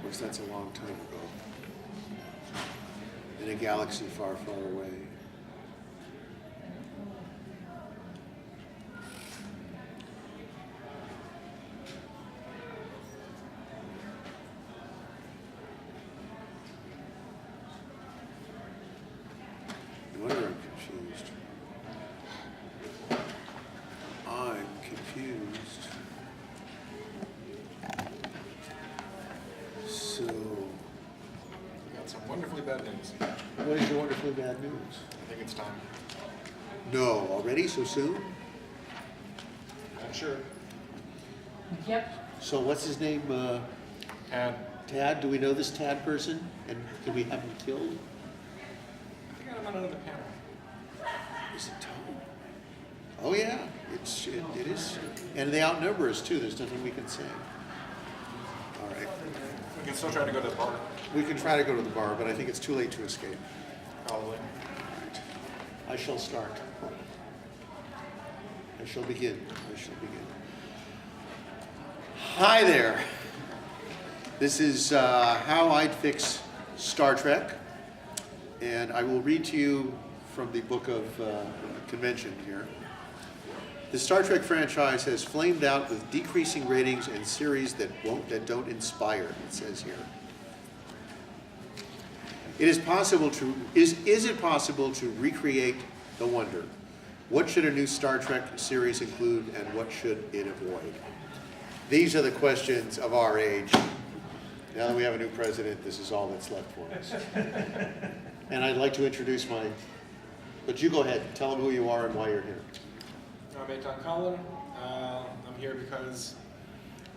course, that's a long time ago. In a galaxy far, far away. No wonder I'm confused. I'm confused. So, Got some wonderfully bad news. what is your wonderfully bad news? I think it's time. No, already? So soon? Not sure. Yep. So what's his name? And Tad? Do we know this Tad person? And can we have him killed? I think I'm on another panel. Is it Tom? Oh yeah, it is. And they outnumber us too. There's nothing we can say. All right. We can still try to go to the bar. We can try to go to the bar, but I think it's too late to escape. Probably. I shall start. I shall begin. Hi there. This is How I'd Fix Star Trek. And I will read to you from the book of convention here. The Star Trek franchise has flamed out with decreasing ratings and series that don't inspire, it says here. Is it possible to recreate the wonder? What should a new Star Trek series include, and what should it avoid? These are the questions of our age. Now that we have a new president, this is all that's left for us. And I'd like to introduce but you go ahead, tell them who you are and why you're here. I'm Eton Kollin. I'm here because,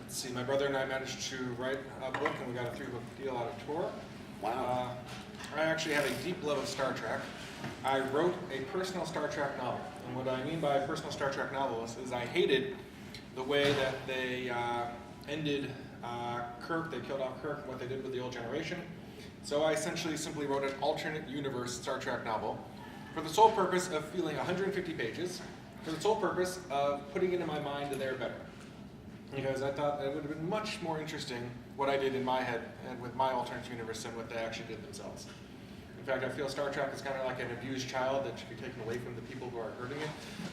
let's see, my brother and I managed to write a book, and we got a 3-book deal out of Tor. Wow. I actually have a deep love of Star Trek. I wrote a personal Star Trek novel. And what I mean by a personal Star Trek novel is I hated the way that they ended Kirk. They killed off Kirk and what they did with the old generation. So I essentially simply wrote an alternate universe Star Trek novel for the sole purpose of filling 150 pages, for the sole purpose of putting it in my mind that they're better. Because I thought it would have been much more interesting what I did in my head and with my alternate universe than what they actually did themselves. In fact, I feel Star Trek is kind of like an abused child that should be taken away from the people who are hurting it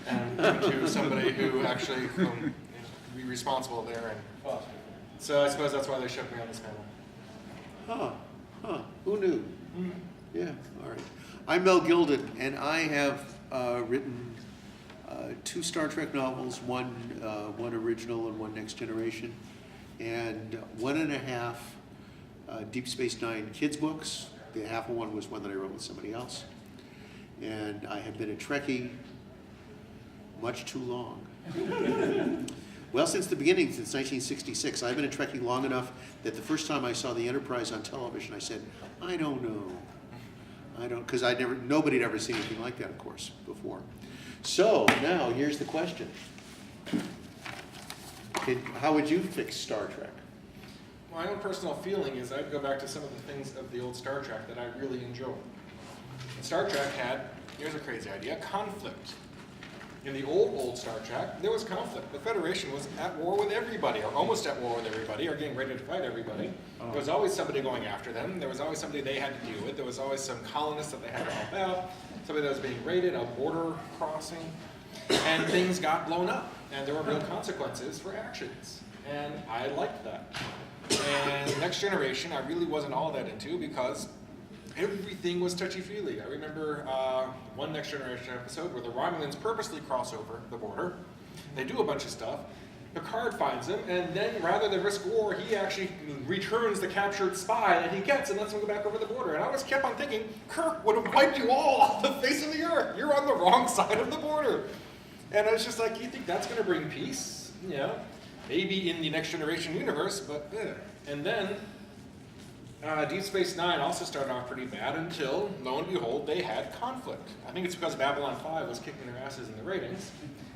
and given to somebody who actually can be responsible there. And so I suppose that's why they shoved me on this panel. Who knew? Mm. Yeah, all right. I'm Mel Gilden, and I have written 2 Star Trek novels, one original and one Next Generation, and 1.5 Deep Space Nine kids books. The half of one was one that I wrote with somebody else. And I have been a Trekkie much too long. Well, since the beginning, since 1966, I've been a Trekkie long enough that the first time I saw the Enterprise on television, I said, I don't know. Because nobody had ever seen anything like that, of course, before. So now here's the question: how would you fix Star Trek? My own personal feeling is I'd go back to some of the things of the old Star Trek that I really enjoyed. And Star Trek had, here's a crazy idea, conflict. In the old Star Trek, there was conflict. The Federation was at war with everybody, or almost at war with everybody, or getting ready to fight everybody. There was always somebody going after them. There was always somebody they had to deal with. There was always some colonists that they had to help out, somebody that was being raided, a border crossing, and things got blown up. And there were real consequences for actions. And I liked that. And Next Generation, I really wasn't all that into because everything was touchy-feely. I remember one Next Generation episode where the Romulans purposely cross over the border. They do a bunch of stuff. Picard finds them, and then rather than risk war, he actually returns the captured spy that he gets and lets him go back over the border. And I always kept on thinking, Kirk would have wiped you all off the face of the earth. You're on the wrong side of the border. And I was just like, you think that's going to bring peace? Yeah, maybe in the Next Generation universe, but And then Deep Space Nine also started off pretty bad until, lo and behold, they had conflict. I think it's because Babylon 5 was kicking their asses in the ratings,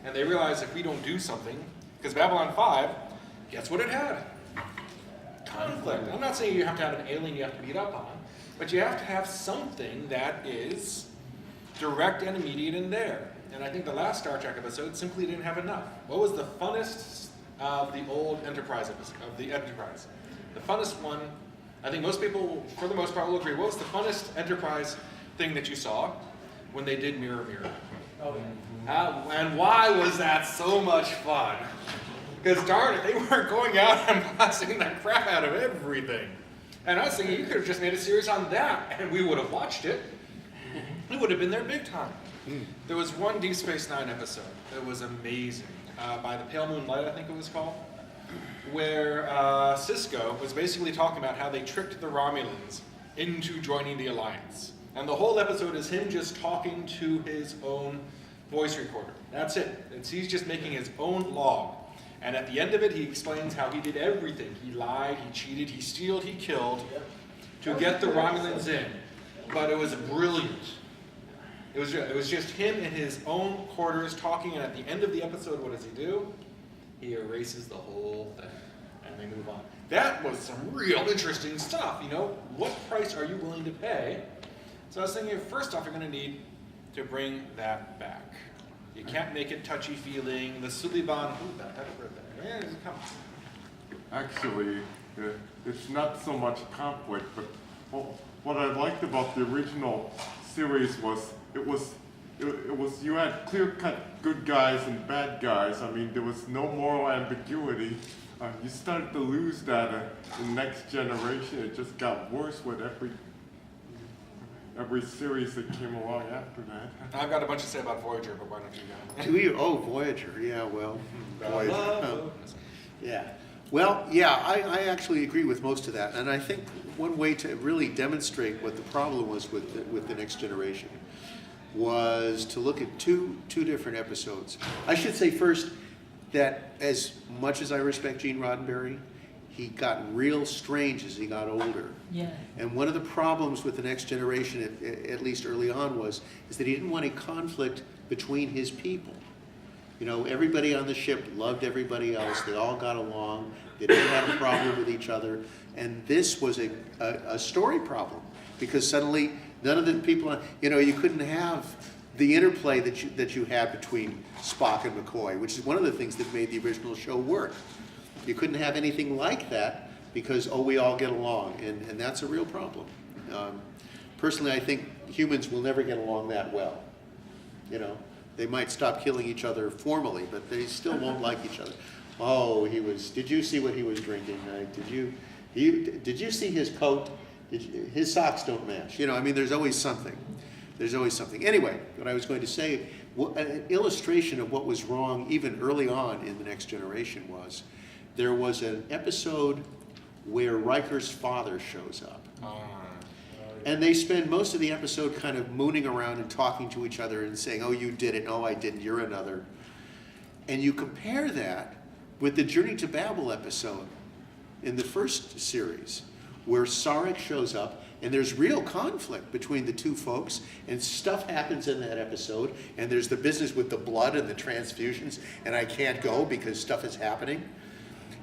and they realized if we don't do something, because Babylon 5, guess what it had? Conflict. I'm not saying you have to have an alien you have to beat up on, but you have to have something that is direct and immediate and there. And I think the last Star Trek episode simply didn't have enough. What was the funnest of the old Enterprise episode, of the Enterprise? The funnest one I think most people, for the most part, will agree. What was the funnest Enterprise thing that you saw when they did Mirror Mirror? Oh, And why was that so much fun? Because darn it, they weren't going out and blasting the crap out of everything. And I was thinking you could have just made a series on that, and we would have watched it. It would have been there big time. There was one Deep Space Nine episode that was amazing, by the Pale Moon Light, I think it was called, where Cisco was basically talking about how they tricked the Romulans into joining the Alliance. And the whole episode is him just talking to his own voice recorder. That's it. He's just making his own log. And at the end of it, he explains how he did everything. He lied, he cheated, he stealed, he killed to get the Romulans in. But it was brilliant. It was just him in his own quarters talking, and at the end of the episode, what does he do? He erases the whole thing, and they move on. That was some real interesting stuff, you know? What price are you willing to pay? So I was thinking, first off, you're going to need to bring that back. You can't make it touchy-feeling. The Suliban, come. Actually, it's not so much conflict, but what I liked about the original series was it was you had clear-cut good guys and bad guys. I mean, there was no moral ambiguity. You started to lose that in Next Generation. It just got worse with every series that came along after that. I've got a bunch to say about Voyager, but why don't you go? Do you? Oh, Voyager. Yeah, well, Voyager. Oh. Yeah. Well, yeah, I actually agree with most of that. And I think one way to really demonstrate what the problem was with the Next Generation was to look at two different episodes. I should say first that as much as I respect Gene Roddenberry, he got real strange as he got older. Yeah. And one of the problems with the Next Generation, at least early on, is that he didn't want a conflict between his people. You know, everybody on the ship loved everybody else. They all got along. They didn't have a problem with each other. And this was a story problem because suddenly none of the people, you know, you couldn't have the interplay that you had between Spock and McCoy, which is one of the things that made the original show work. You couldn't have anything like that because, oh, we all get along, and that's a real problem. Personally, I think humans will never get along that well. You know, they might stop killing each other formally, but they still won't like each other. Oh, did you see what he was drinking? Did you see his coat? His socks don't match. You know, I mean, there's always something. There's always something. Anyway, what I was going to say, an illustration of what was wrong even early on in the Next Generation was, there was an episode where Riker's father shows up. And they spend most of the episode kind of mooning around and talking to each other and saying, oh, you did it, oh, I didn't, you're another. And you compare that with the Journey to Babel episode in the first series, where Sarek shows up, and there's real conflict between the two folks, and stuff happens in that episode, and there's the business with the blood and the transfusions, and I can't go because stuff is happening.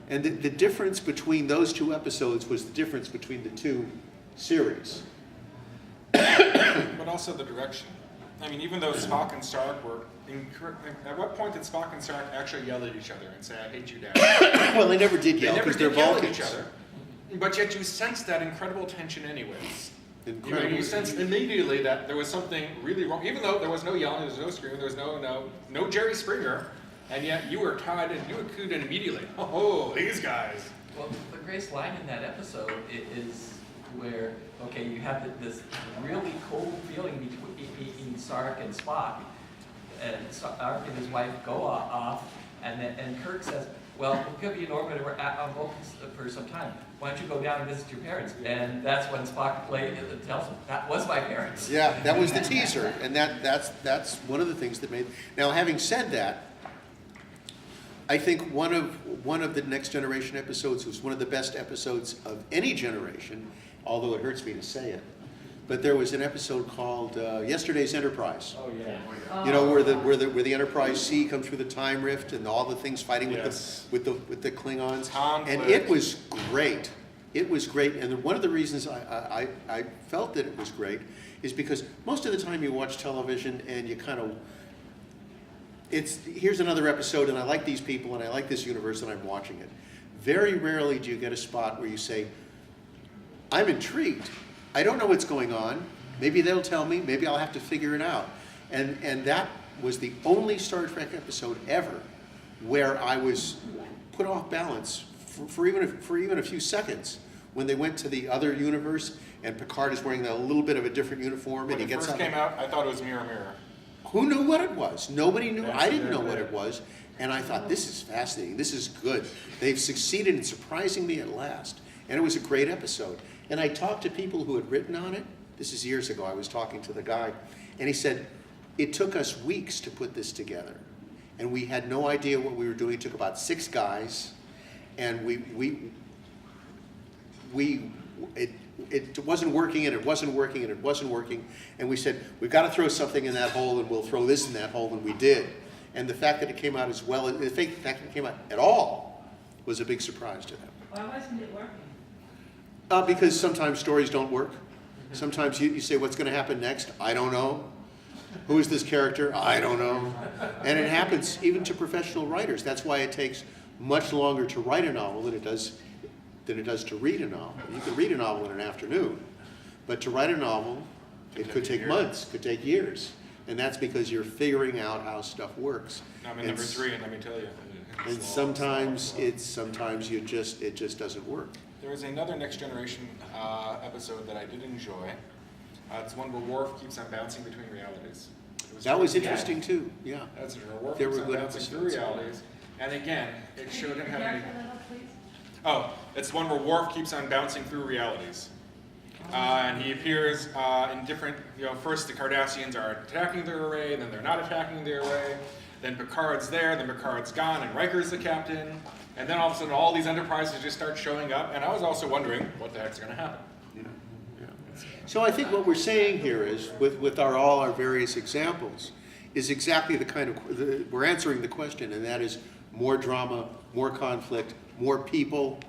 And the difference between those two episodes was the difference between the two series. But also the direction. I mean, even though Spock and Stark were at what point did Spock and Stark actually yell at each other and say, I hate you, Dad? Well, they never did yell because they're yell at Vulcans. each other. But yet you sense that incredible tension anyways. Incredible. You sense immediately that there was something really wrong, even though there was no yelling, there was no screaming, there was no Jerry Springer, and yet you were tied and you were clued in immediately. Oh, these guys. well, the greatest line in that episode is where, okay, you have this really cold feeling between Sark and Spock, and Sark and his wife go off, and Kirk says, well, we'll give you an orbit on Vulcan for some time. Why don't you go down and visit your parents? And that's when Spock tells him, that was my parents. Yeah, that was the teaser, and that's one of the things that made. Now, having said that, I think one of the Next Generation episodes was one of the best episodes of any generation, although it hurts me to say it. But there was an episode called Yesterday's Enterprise. Oh, yeah. You know, where the Enterprise C comes through the time rift and all the things fighting Yes. with the Klingons. Conflict. And it was great. It was great. And one of the reasons I felt that it was great is because most of the time you watch television and you kind of, here's another episode and I like these people and I like this universe and I'm watching it. Very rarely do you get a spot where you say, I'm intrigued. I don't know what's going on. Maybe they'll tell me. Maybe I'll have to figure it out. And that was the only Star Trek episode ever where I was put off balance for even a few seconds when they went to the other universe and Picard is wearing a little bit of a different uniform When and he it gets first out. came out, I thought it was Mirror Mirror. Who knew what it was? Nobody knew. That's I didn't know very what good. it was. And I thought, this is fascinating. This is good. They've succeeded in surprising me at last. And it was a great episode. And I talked to people who had written on it. This is years ago. I was talking to the guy. And he said, it took us weeks to put this together. And we had no idea what we were doing. It took about 6 guys. And it wasn't working, and it wasn't working, and it wasn't working. And we said, we've got to throw something in that hole, and we'll throw this in that hole, and we did. And the fact that it came out as well, the fact that it came out at all, was a big surprise to them. Why wasn't it working? Because sometimes stories don't work. Sometimes you say, what's going to happen next? I don't know. Who is this character? I don't know. And it happens even to professional writers. That's why it takes much longer to write a novel than it does to read a novel. You can read a novel in an afternoon, but to write a novel, it could take months, could take years. And that's because you're figuring out how stuff works. I'm in number 3, and let me tell you. And sometimes it just doesn't work. There was another Next Generation episode that I did enjoy. It's one where Worf keeps on bouncing between realities. That was interesting too, yeah. That's where Worf There keeps were on good bouncing through episodes. realities. And again, it showed him having... Back a little, please. Oh, it's one where Worf keeps on bouncing through realities. And he appears in different, first the Cardassians are attacking their array, then they're not attacking their array. Then Picard's there, then Picard's gone, and Riker's the captain. And then all of a sudden, all these Enterprises just start showing up. And I was also wondering, what the heck's going to happen? So I think what we're saying here is, with all our various examples, is exactly the kind of, we're answering the question, and that is more drama, more conflict, more people,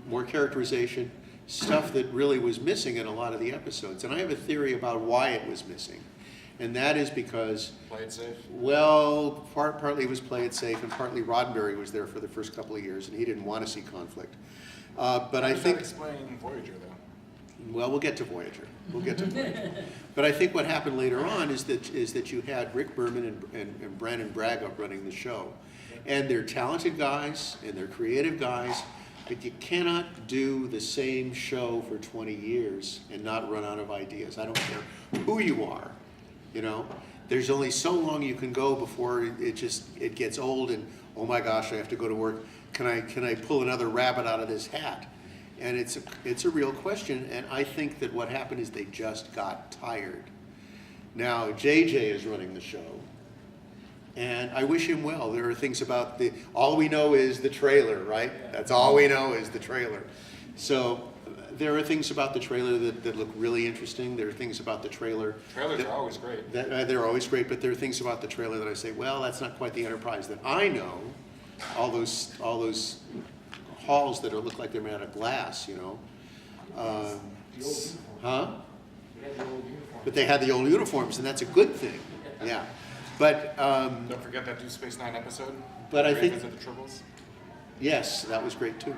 more characterization, stuff that really was missing in a lot of the episodes. And I have a theory about why it was missing. And that is because, Play it safe. well, partly it was play it safe, and partly Roddenberry was there for the first couple of years, and he didn't want to see conflict. But I think... explain Voyager, though. Well, we'll get to Voyager. We'll get to Voyager. But I think what happened later on is that you had Rick Berman and Brandon Braga running the show. And they're talented guys, and they're creative guys, but you cannot do the same show for 20 years and not run out of ideas. I don't care who you are, There's only so long you can go before it gets old and, oh my gosh, I have to go to work. Can I pull another rabbit out of this hat? And it's a real question, and I think that what happened is they just got tired. Now, JJ is running the show, and I wish him well. There are things about all we know is the trailer, right? That's all we know is the trailer. So there are things about the trailer that look really interesting. There are things about the trailer. Trailers are always great. They're always great, but there are things about the trailer that I say, well, that's not quite the Enterprise that I know. All those halls that look like they're made out of glass, Huh? But they had the old uniforms, and that's a good thing. Yeah. But Don't forget that Deep Space Nine episode. But I think- Ravens of the Tribbles. yes, that was great too.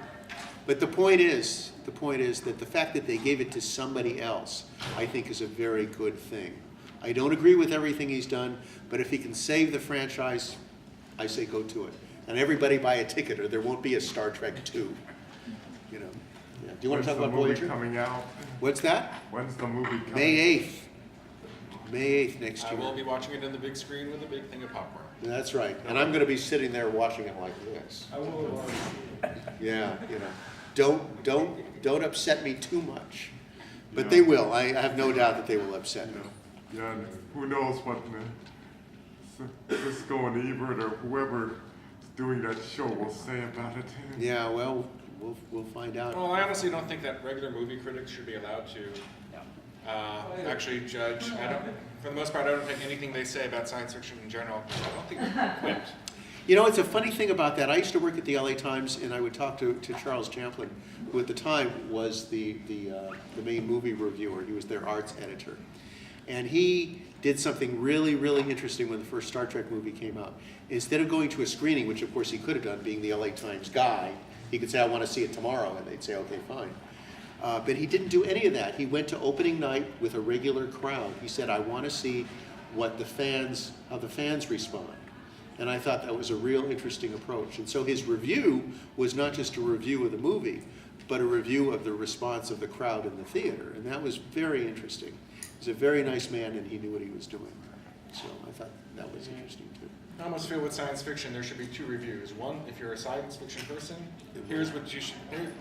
But the point is that the fact that they gave it to somebody else, I think, is a very good thing. I don't agree with everything he's done, but if he can save the franchise, I say go to it. And everybody buy a ticket, or there won't be a Star Trek 2. Yeah. Do you want to talk about When's Voyager? the movie coming out? What's that? When's the movie coming? May 8th. May 8th next I year. will be watching it in the big screen with a big thing of popcorn. That's right. And I'm going to be sitting there watching it like this. I will. Yeah, Don't upset me too much. But Yeah. they will. I have no doubt that they will upset me. Yeah, and who knows what Cisco and Ebert or whoever is doing that show will say about it. Yeah, well, we'll find out. Well, I honestly don't think that regular movie critics should be allowed to actually judge. For the most part, I don't think anything they say about science fiction in general, I don't think they're equipped. It's a funny thing about that. I used to work at the LA Times, and I would talk to Charles Champlin, who at the time was the main movie reviewer. He was their arts editor. And he did something really, really interesting when the first Star Trek movie came out. Instead of going to a screening, which of course he could have done being the LA Times guy, he could say, I want to see it tomorrow, and they'd say, okay, fine. But he didn't do any of that. He went to opening night with a regular crowd. He said, I want to see how the fans respond. And I thought that was a real interesting approach. And so his review was not just a review of the movie, but a review of the response of the crowd in the theater. And that was very interesting. He's a very nice man, and he knew what he was doing. So I thought that was interesting too. I almost feel with science fiction there should be two reviews. One, if you're a science fiction person, here's what you should,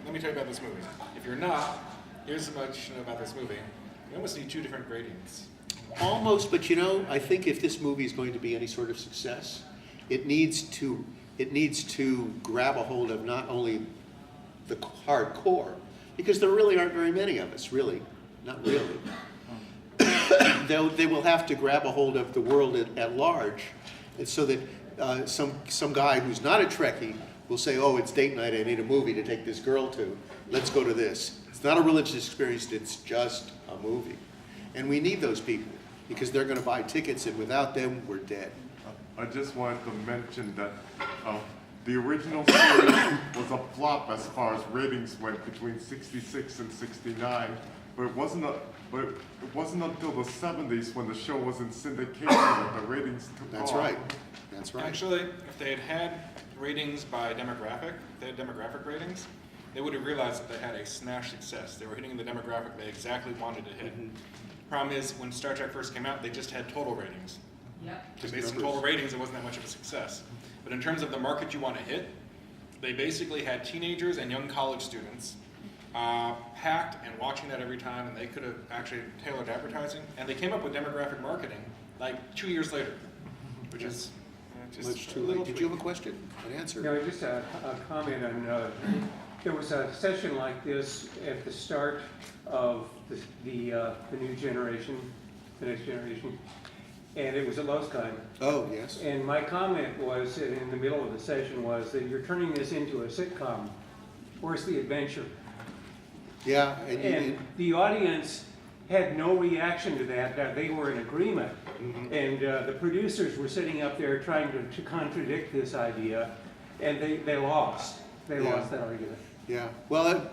let me tell you about this movie. If you're not, here's how much you know about this movie. You almost need two different gradings. Almost, but you know, I think if this movie is going to be any sort of success, it needs to grab a hold of not only the hardcore, because there really aren't very many of us, really, not really. They will have to grab a hold of the world at large, and so that some guy who's not a Trekkie will say, oh, it's date night, I need a movie to take this girl to. Let's go to this. It's not a religious experience, it's just a movie. And we need those people, because they're going to buy tickets, and without them, we're dead. I just wanted to mention that the original series was a flop as far as ratings went between 66 and 69, but it wasn't until the 70s when the show was in syndication that the ratings took That's off. right. That's right. Actually, if they had ratings by demographic, if they had demographic ratings, they would have realized that they had a smash success. They were hitting the demographic they exactly wanted to hit. Problem is, when Star Trek first came out, they just had total ratings. Yep. So based on total ratings, it wasn't that much of a success. But in terms of the market you want to hit, they basically had teenagers and young college students packed and watching that every time, and they could have actually tailored advertising. And they came up with demographic marketing like 2 years later, which is just Much a too little late. Did you have a tweak. question? An answer? No, just a comment on, there was a session like this at the start of the new generation, the next generation, and it was at Loscon. Oh, yes. And my comment was, in the middle of the session, was that you're turning this into a sitcom. Where's the adventure? Yeah, And the audience had no reaction to that they were in agreement. And the producers were sitting up there trying to contradict this idea, and they lost. They Yeah. lost that argument. yeah. Well,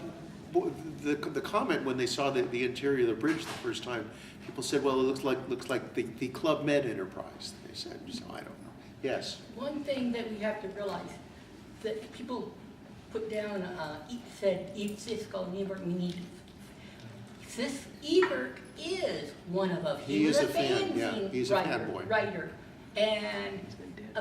the comment when they saw the interior of the bridge the first time, people said, well, it looks like the Club Med Enterprise. They said, so I don't know. Yes. One thing that we have to realize, that people put down, said, Cisco, Ebert, we need Ebert is one of us. He is was a fan, yeah, fanzine he's a fanboy. writer. And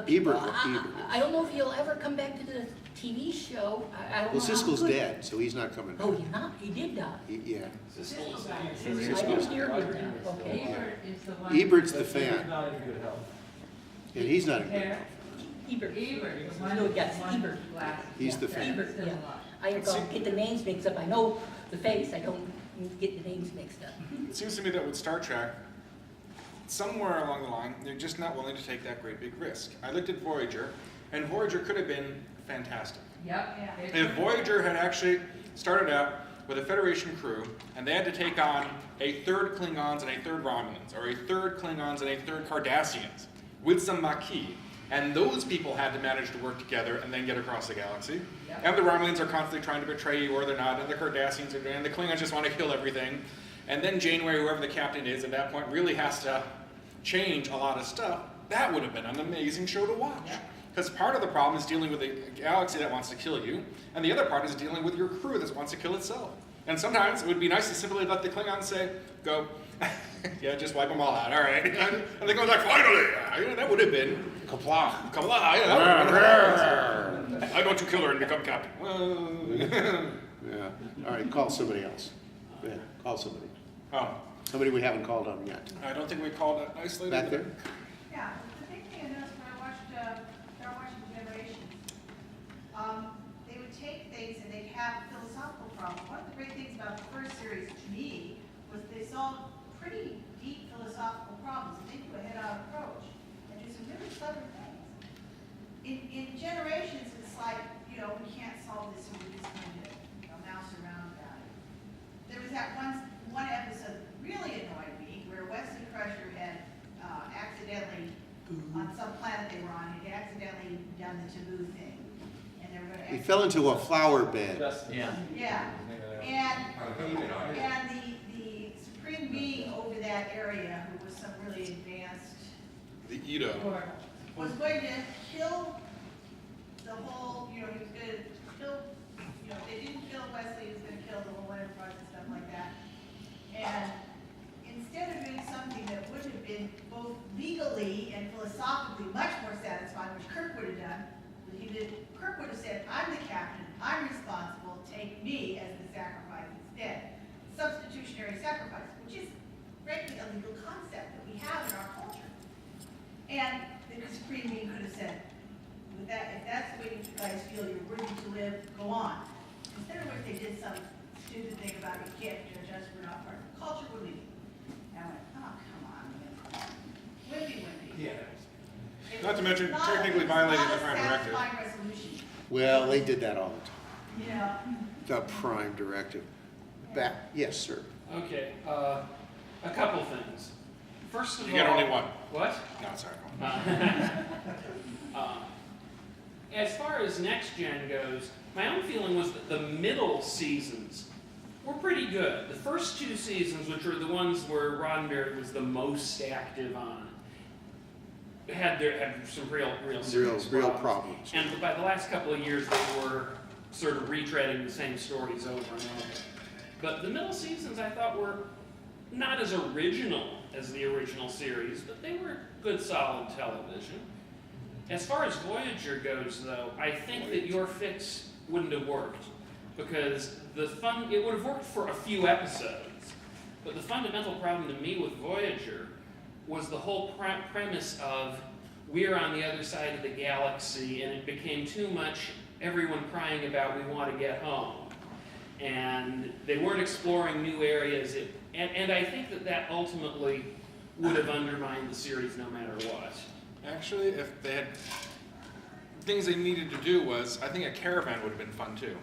Ebert. I don't know if he'll ever come back to the TV show. I don't know. Well, how Siskel's good- dead, so he's not coming back. Oh, he's not? He did die. Yeah. Cisco guy. I didn't hear him now. Okay. Ebert is the one. Ebert's the fan, Not in good health. and he's not a good There. Ebert. Ebert, the one. No, yes, one Ebert. last- He's the yeah, fan. Ebert, still yeah. alive. I get the names mixed up. I know the face. I don't get the names mixed up. It seems to me that with Star Trek, somewhere along the line, they're just not willing to take that great big risk. I looked at Voyager, and Voyager could have been fantastic. Yep. If Voyager had actually started out with a Federation crew, and they had to take on a third Klingons and a third Romulans, or a third Klingons and a third Cardassians, with some Maquis, and those people had to manage to work together and then get across the galaxy. Yep. And the Romulans are constantly trying to betray you, or they're not, and the Cardassians are, and the Klingons just want to kill everything. And then Janeway, whoever the captain is at that point, really has to change a lot of stuff. That would have been an amazing show to watch. Because part of the problem is dealing with a galaxy that wants to kill you, and the other part is dealing with your crew that wants to kill itself. And sometimes it would be nice to simply let the Klingons say, go, yeah, just wipe them all out, all right. And the Klingons like, finally! Yeah, that would have been, Kapla. Kamala, yeah, that would have been hilarious. Why don't you kill her and become captain? Well, Yeah. All right, call somebody else. Yeah, call somebody. oh, Somebody we haven't called on yet. I don't think we called that nicely. Back there? Yeah, the big thing I noticed when I started watching Generations, they would take things and they'd have philosophical problems. One of the great things about the first series to me was they solved pretty deep philosophical problems and they do a head-on approach and do some really clever things. In Generations, it's like, we can't solve this, so we just kind of mouse around about it. There was that one episode that really annoyed me where Wesley Crusher had accidentally, on some planet they were on, had accidentally done the taboo thing. And they were going to He fell into a flower bed. Yeah. Yeah. And the supreme being over that area, who was some really advanced, The Eton. was going to kill the whole, he was going to kill, if they didn't kill Wesley, he was going to kill the whole enterprise and stuff like that. And instead of doing something that would have been both legally and philosophically much more satisfying, which Kirk would have done, Kirk would have said, I'm the captain, I'm responsible, take me as the sacrifice instead. Substitutionary sacrifice, which is frankly a legal concept that we have in our culture. And the Supreme Being could have said, if that's the way you guys feel you're worthy to live, go on. Instead of which they did some stupid thing about you can't judge us, we're not part of the culture, we're leaving. And I went, oh, come on, man. Wimpy. Yeah. It Not to was mention not- technically it was violating not the Prime a Directive. satisfying resolution. Well, they did that all the time. Yeah. The Prime Directive. Yes, sir. Okay, a couple things. First of all. You get only one. What? No, sorry. As far as next gen goes, my own feeling was that the middle seasons were pretty good. The first two seasons, which were the ones where Roddenberry was the most active on, had some real serious Real problems. And by the last couple of years, they were sort of retreading the same stories over and over. But the middle seasons I thought were not as original as the original series, but they were good, solid television. As far as Voyager goes, though, I think that your fix wouldn't have worked, because it would have worked for a few episodes, but the fundamental problem to me with Voyager was the whole premise of we're on the other side of the galaxy, and it became too much everyone crying about we want to get home. And they weren't exploring new areas, and I think that ultimately would have undermined the series no matter what. Actually, if they had things they needed to do was, I think a caravan would have been fun too.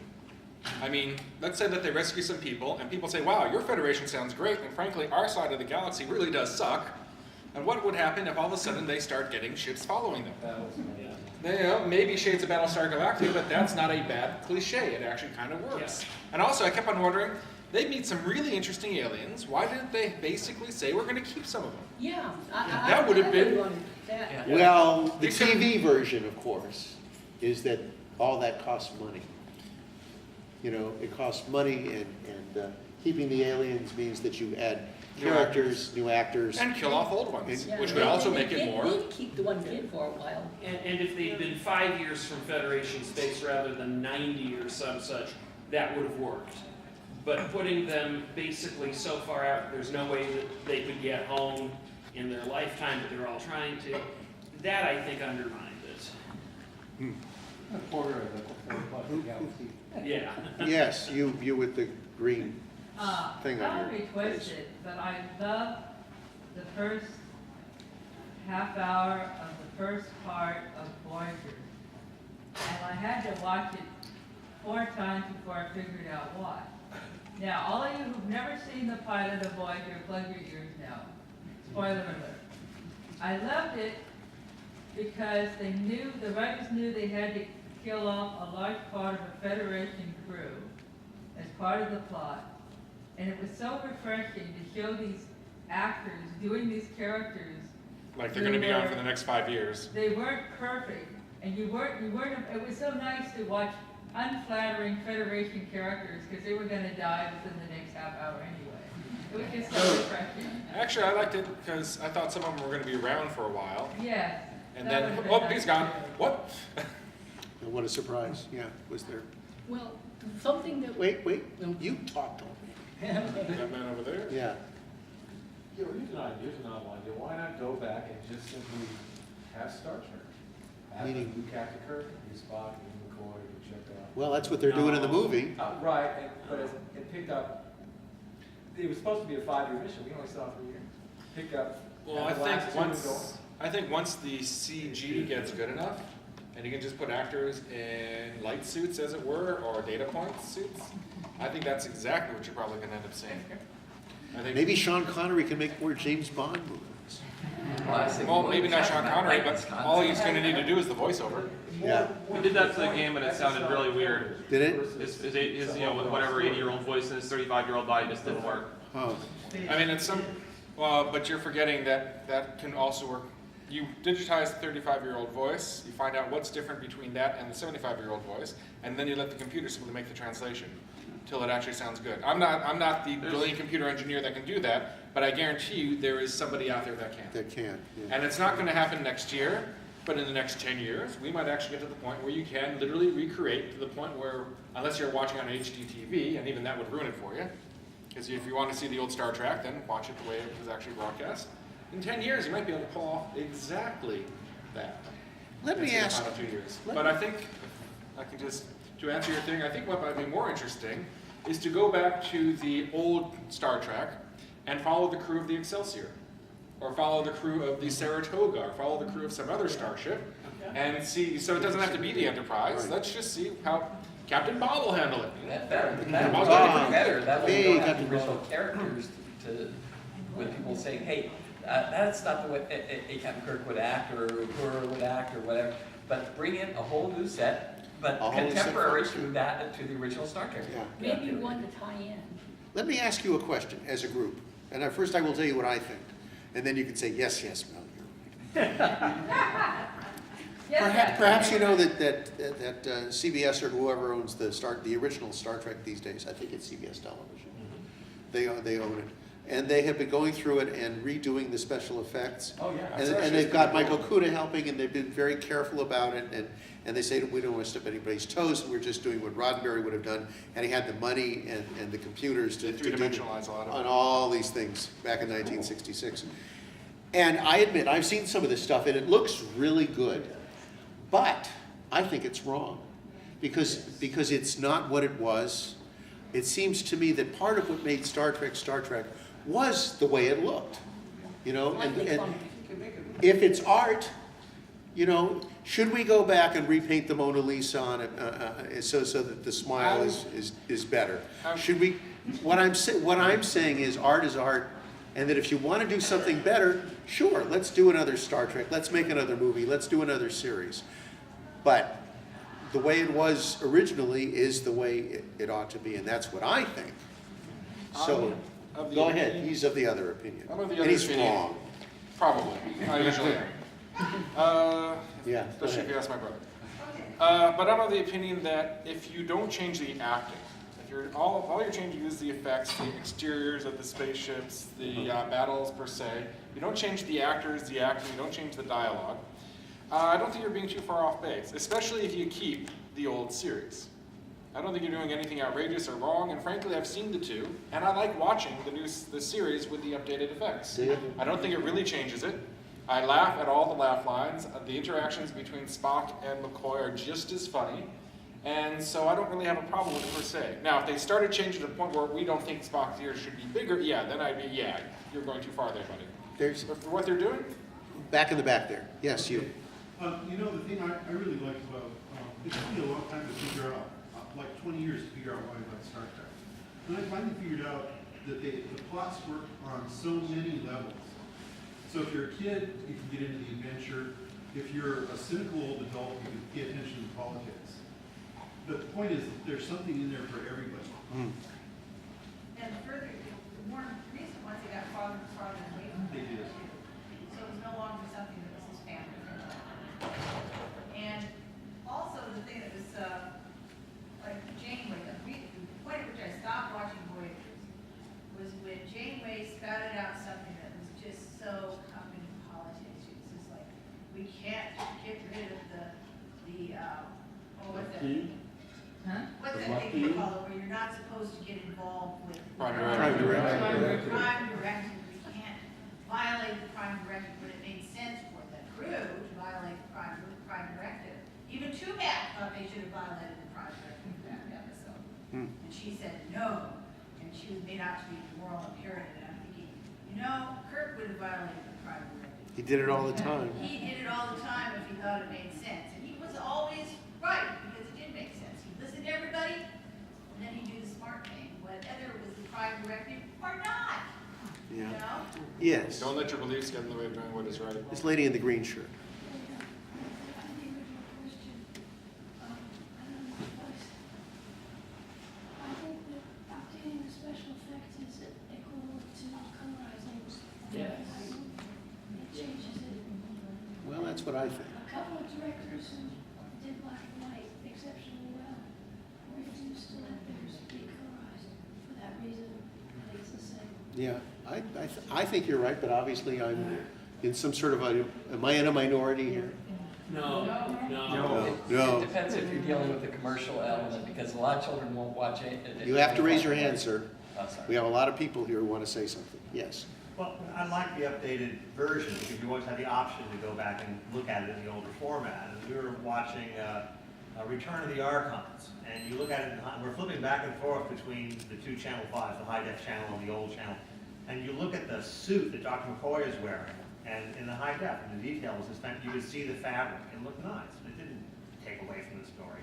I mean, let's say that they rescue some people, and people say, wow, your Federation sounds great, and frankly, our side of the galaxy really does suck. And what would happen if all of a sudden they start getting ships following them? Maybe Shades of Battlestar Galactica, but that's not a bad cliche. It actually kind of works. Yeah. And also, I kept on wondering, they meet some really interesting aliens. Why didn't they basically say we're going to keep some of them? Yeah. That would have been- wanted that. Yeah. Well, the You can- TV version, of course, is that all that costs money. It costs money, and keeping the aliens means that you add New characters, new actors. And kill off old ones, Yeah. which would also And make they it more. did keep the ones in for a while. And if they'd been 5 years from Federation space rather than 90 or some such, that would have worked. But putting them basically so far out, there's no way that they could get home in their lifetime, but they're all trying to, that I think undermined it. A quarter of the galaxy. Yeah. Yes, you with the green thing on I'll your request face. it, but I loved the first half hour of the first part of Voyager. And I had to watch it 4 times before I figured out why. Now, all of you who've never seen the pilot of Voyager, plug your ears now. Spoiler alert. I loved it because the writers knew they had to kill off a large part of a Federation crew as part of the plot. And it was so refreshing to show these actors doing these characters. Like they're going to be on for the next 5 years. They weren't perfect, and you weren't, it was so nice to watch unflattering Federation characters, because they were gonna die within the next half hour anyway. It was just so refreshing. Actually, I liked it because I thought some of them were going to be around for a while. Yes. And that then, would've been oh, nice he's gone. too. What? And what a surprise, yeah, was there. Well, something that. Wait, you talked on That man over there? me. Yeah. Here's an odd one. Why not go back and just simply have Star Trek? Have Meaning- new Captain Kirk, new Spock, new McCoy, new Chekhov. Well, that's what they're doing in the movie. Right, but it picked up, it was supposed to be a 5-year mission. We only saw 3 years. Picked up. Well, I had the last think two once going. the CG gets good enough, and you can just put actors in light suits, as it were, or data point suits, I think that's exactly what you're probably going to end up seeing. I think Maybe Sean Connery can make more James Bond movies. Well, maybe not Sean Connery, but all he's going to need to do is the voiceover. Yeah. We did that to the game, and it sounded really weird. Did it? His whatever 80-year-old voice and his 35-year-old body just didn't work. Oh, I mean, it's some, well, but you're forgetting that that can also work. You digitize the 35-year-old voice, you find out what's different between that and the 75-year-old voice, and then you let the computer simply make the translation till it actually sounds good. I'm not the brilliant computer engineer that can do that, but I guarantee you there is somebody out there that can. that can. Yeah. And it's not going to happen next year, but in the next 10 years, we might actually get to the point where you can literally recreate to the point where, unless you're watching on HD TV, and even that would ruin it for you, because if you want to see the old Star Trek, then watch it the way it was actually broadcast. In 10 years, you might be able to pull off exactly that. Let me ask. 2 years. But I think, I can just, to answer your thing, I think what might be more interesting is to go back to the old Star Trek and follow the crew of the Excelsior, or follow the crew of the Saratoga, or follow the crew of some other starship, and see, so it doesn't have to be the Enterprise, let's just see how Captain Bob will handle it. That would be better. That way you don't have the original characters to, with people saying, hey, that's not the way Captain Kirk would act, or Uhura would act, or whatever. But bring in a whole new set, but contemporary to that, to the original Star Trek. Yeah. Maybe one to tie in. Let me ask you a question as a group. And first I will tell you what I think. And then you can say, yes, yes, Mel, you're right. Perhaps you know that CBS or whoever owns the original Star Trek these days, I think it's CBS Television. They own it. And they have been going through it and redoing the special effects. Oh, yeah. And they've got Michael Kuda helping, and they've been very careful about it. And they say we don't want to step anybody's toes, and we're just doing what Roddenberry would have done, and he had the money and the computers to three-dimensionalize a lot of on it. all these things back in 1966. And I admit, I've seen some of this stuff, and it looks really good. But I think it's wrong, because it's not what it was. It seems to me that part of what made Star Trek was the way it looked, you know. And if it's art, you know, should we go back and repaint the Mona Lisa on it so that the smile is better? Should we? What I'm saying is art is art, and that if you want to do something better, sure, let's do another Star Trek. Let's make another movie. Let's do another series. But the way it was originally is the way it ought to be, and that's what I think. So go ahead. He's of the other opinion, I'm of the and other he's opinion. wrong. Probably. I usually am. Yeah. Especially if you ask my brother. Okay. But I'm of the opinion that if you don't change the acting, if you're all you're changing is the effects, the exteriors of the spaceships, the battles per se. You don't change the actors, the acting. You don't change the dialogue. I don't think you're being too far off base, especially if you keep the old series. I don't think you're doing anything outrageous or wrong, and frankly, I've seen the two, and I like watching the series with the updated effects. I don't think it really changes it. I laugh at all the laugh lines. The interactions between Spock and McCoy are just as funny, and so I don't really have a problem with it per se. Now, if they started changing to the point where we don't think Spock's ears should be bigger, yeah, then I'd be, yeah, you're going too far there, buddy. But for what they're doing, Back in the back there. Yes, you. You know, the thing I really liked about, it took me a long time to figure out, like 20 years to figure out why I like Star Trek. And I finally figured out that the plots work on so many levels. So if you're a kid, you can get into the adventure. If you're a cynical old adult, you can pay attention to politics. But the point is, there's something in there for everybody. Mm. And further, the more recent ones, they got farther and farther away from They that did. too. So it was no longer something that was his family. And also the thing that was, like Janeway, the point at which I stopped watching Voyagers was when Janeway spouted out something that was just so company politics. It was just like, we can't get rid of what's that? What's that thing you call it, where you're not supposed to get involved with? Prime directive. Prime directive, we can't violate the prime directive, but it made sense for the crew to violate the prime directive. Even Tupac thought they should have violated the prime directive in that episode. And she said no, and she was made out to be moral imperative, and I'm thinking, you know, Kirk would have violated the prime directive. He did it all the time. He did it all the time if he thought it made sense, and he was always right, because it did make sense. He listened to everybody, and then he'd do the smart thing, whether it was the prime directive or not. You Yeah. know? Yes. don't let your beliefs get in the way of doing what is right. This lady in the green shirt. what I think. A couple of directors who did black and white exceptionally well refused to let theirs be colorized for that reason. I think it's the same. Yeah, I think you're right, but obviously I'm in some sort of am I in a minority here? No. No. It depends if you're dealing with the commercial element, because a lot of children won't watch it. You have to raise your hand, sir. Oh, sorry. We have a lot of people here who want to say something. Yes. Well, I like the updated version because you always have the option to go back and look at it in the older format. And we were watching Return of the Archons, and you look at it, and we're flipping back and forth between the two Channel 5s, the high-def channel and the old channel. And you look at the suit that Dr. McCoy is wearing, and in the high-def, and the detail was spent, you could see the fabric. It looked nice. It didn't take away from the story.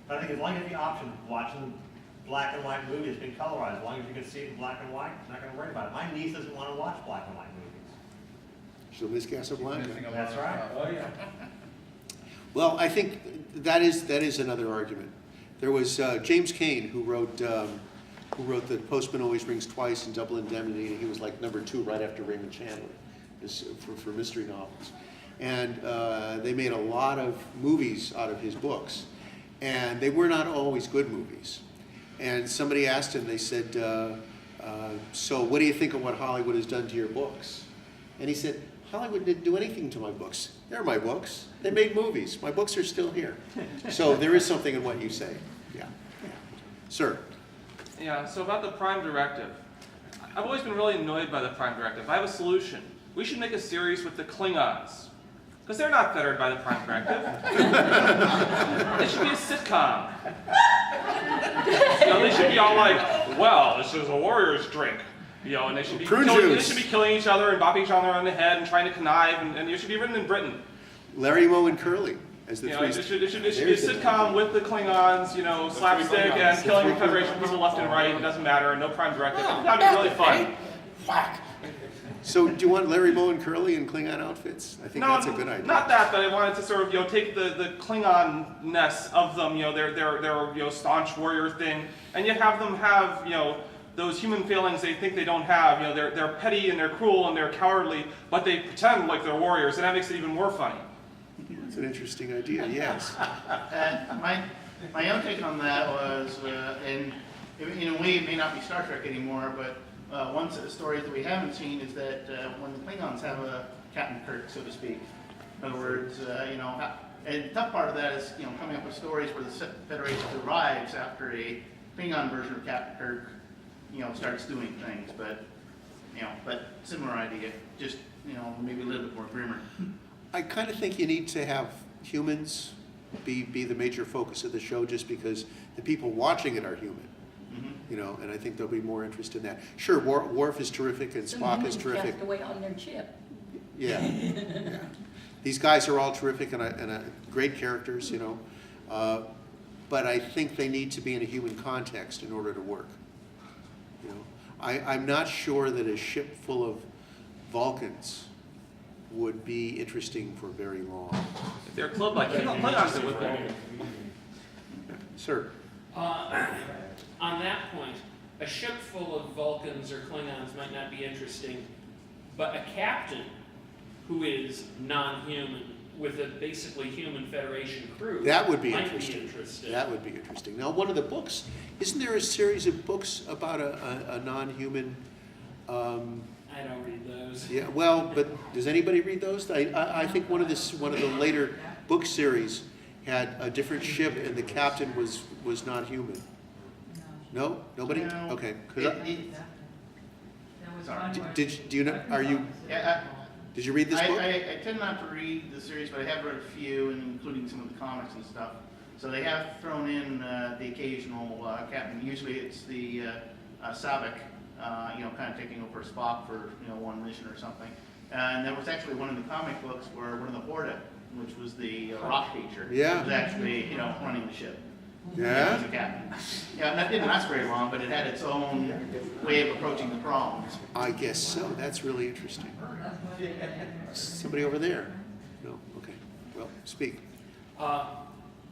But I think as long as you have the option of watching black and white movie that's been colorized, as long as you can see it in black and white, you're not going to worry about it. My niece doesn't want to watch black and white movies. So Ms. Casablanca. That's right. Oh, yeah. Well, I think that is another argument. There was James Cain who wrote The Postman Always Rings Twice and Double Indemnity, and he was like number 2 right after Raymond Chandler for mystery novels. And they made a lot of movies out of his books, and they were not always good movies. And somebody asked him, they said, so what do you think of what Hollywood has done to your books? And he said, Hollywood didn't do anything to my books. They're my books. They made movies. My books are still here. So there is something in what you say. Yeah. Sir. Yeah, so about the Prime Directive. I've always been really annoyed by the Prime Directive. I have a solution. We should make a series with the Klingons. Because they're not fettered by the Prime Directive. It should be a sitcom. They should be all like, well, this is a warrior's drink. And they should be killing each other and bopping each other on the head and trying to connive, and it should be written in Britain. Larry, Moe, and Curly as the three. It should be a sitcom with the Klingons, slapstick and killing the Federation people left and right. It doesn't matter. No Prime Directive. That'd be really fun. Whack. So do you want Larry, Moe, and Curly in Klingon outfits? I think that's a good idea. Not that, but I wanted to sort of take the Klingon-ness of them, their staunch warrior thing, and yet have them have those human failings they think they don't have. They're petty and they're cruel and they're cowardly, but they pretend like they're warriors, and that makes it even more funny. That's an interesting idea. Yes. My own take on that was, and in a way it may not be Star Trek anymore, but one set of stories that we haven't seen is that when the Klingons have a Captain Kirk, so to speak. In other words, and the tough part of that is coming up with stories where the Federation arrives after a Klingon version of Captain Kirk, starts doing things, but similar idea, just maybe a little bit more grimmer. I kind of think you need to have humans be the major focus of the show, just because the people watching it are human. And I think there'll be more interest in that. Sure, Worf is terrific and Spock is terrific. Cast away on their ship. Yeah. These guys are all terrific and great characters, but I think they need to be in a human context in order to work. I'm not sure that a ship full of Vulcans would be interesting for very long. If they're clubbed like Klingons, it would be. Sir. On that point, a ship full of Vulcans or Klingons might not be interesting, but a captain who is non-human with a basically human Federation crew that would be might interesting. be interesting. That would be interesting. Now, one of the books, isn't there a series of books about a non-human? I don't read those. Yeah, well, but does anybody read those? I think one of the later book series had a different ship and the captain was not human. No, nobody. No. Okay. Sorry. Do you know? Are you? Yeah, Did you read this book? I tend not to read the series, but I have read a few, including some of the comics and stuff. So they have thrown in the occasional captain. Usually it's the Saavik, kind of taking over Spock for one mission or something. And there was actually one of the comic books where one of the Horta, which was the rock creature, was actually running the ship. Yeah. As a captain. Yeah, and that didn't last very long, but it had its own way of approaching the problems. I guess so. That's really interesting. Somebody over there? No? Okay. Well, speak.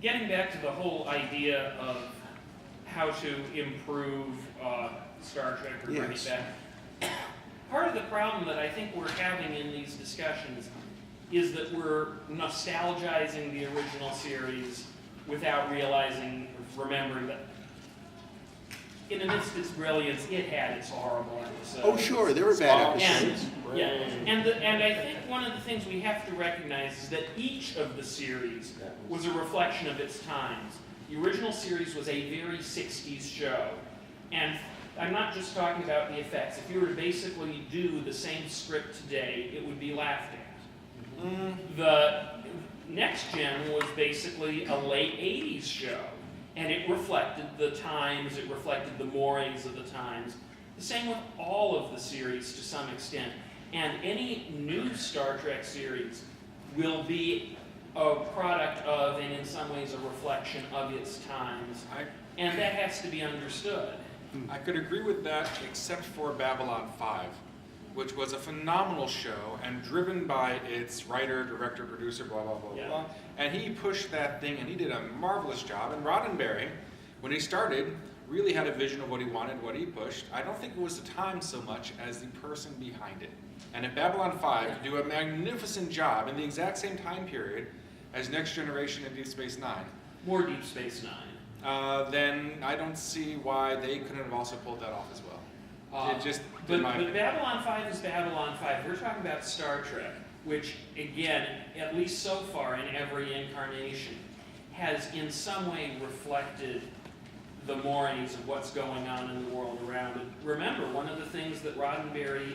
Getting back to the whole idea of how to improve Star Trek or bring it back, part of the problem that I think we're having in these discussions is that we're nostalgizing the original series without remembering that in amidst its brilliance, it had its horrible episodes. Oh, sure, there were bad And, episodes. yeah, and I think one of the things we have to recognize is that each of the series was a reflection of its times. The original series was a very 60s show. And I'm not just talking about the effects. If you were to basically do the same script today, it would be laughed at. The Next Gen was basically a late 80s show. And it reflected the times, it reflected the mores of the times. The same with all of the series to some extent. And any new Star Trek series will be a product of, and in some ways a reflection of its times. And that has to be understood. I could agree with that, except for Babylon 5, which was a phenomenal show and driven by its writer, director, producer, blah, blah, blah, blah. And he pushed that thing and he did a marvelous job. And Roddenberry, when he started, really had a vision of what he wanted, what he pushed. I don't think it was the time so much as the person behind it. And if Babylon 5 could do a magnificent job in the exact same time period as Next Generation and Deep Space Nine. More Deep Space Nine. Then I don't see why they couldn't have also pulled that off as well. It just, but Babylon 5 is Babylon 5. We're talking about Star Trek, which, again, at least so far in every incarnation, has in some way reflected the mores of what's going on in the world around it. Remember, one of the things that Roddenberry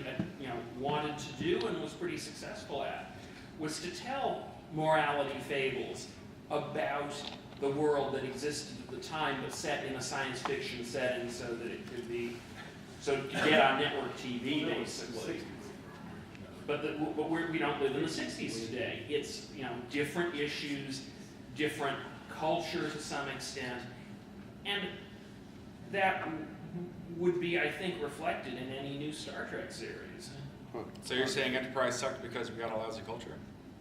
wanted to do and was pretty successful at was to tell morality fables about the world that existed at the time, but set in a science fiction setting so that it could be, so it could get on network TV, basically. But we don't live in the 60s today. It's, different issues, different culture to some extent, and that would be, I think, reflected in any new Star Trek series. So you're saying Enterprise sucked because we got a lousy culture?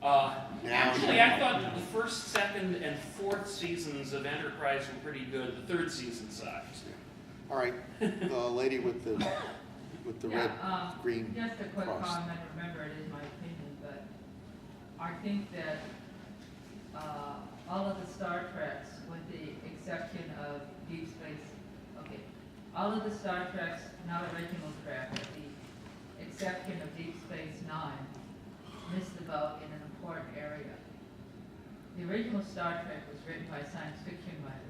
Actually, I thought the first, second, and fourth seasons of Enterprise were pretty good. The third season sucked. All right, the lady with the red, green Just a quick cross. comment, remember it is my opinion, but I think that all of the Star Treks, with the exception of Deep Space, all of the Star Treks, not original Trek, with the exception of Deep Space Nine, missed the boat in an important area. The original Star Trek was written by science fiction writers.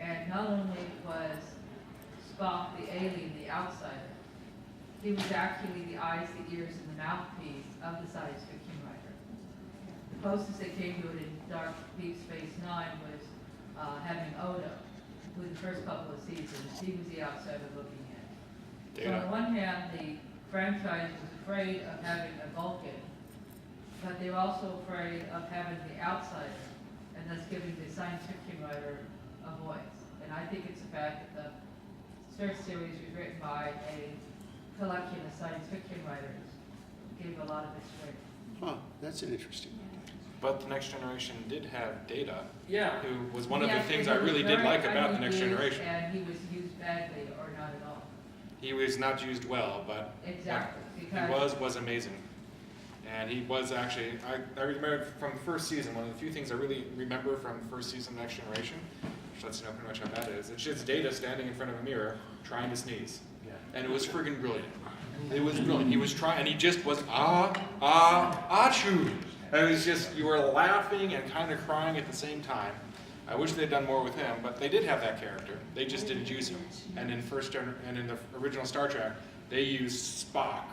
And not only was Spock the alien, the outsider, he was actually the eyes, the ears, and the mouthpiece of the science fiction writer. The closest they came to it in Deep Space Nine was having Odo, who in the first couple of seasons, he was the outsider looking in. So on the one hand, the franchise was afraid of having a Vulcan, but they were also afraid of having the outsider, and thus giving the science fiction writer a voice. And I think it's the fact that the first series was written by a collection of science fiction writers, gave a lot of its weight. Huh, that's an interesting one. But the Next Generation did have Data, Yeah. who was one of the Yes, things but I he was really did very like about the Next underused, Generation. And he was used badly or not at all. He was not used well, but Exactly, what he was amazing. And he was actually, I remember from the first season, one of the few things I really remember from the first season of Next Generation, which lets you know pretty much how bad it is, it's just Data standing in front of a mirror trying to sneeze. And it was friggin' brilliant. It was brilliant. He was trying, and he just was achoo. It was just, you were laughing and kind of crying at the same time. I wish they'd done more with him, but they did have that character. They just didn't use him. And in the original Star Trek, they used Spock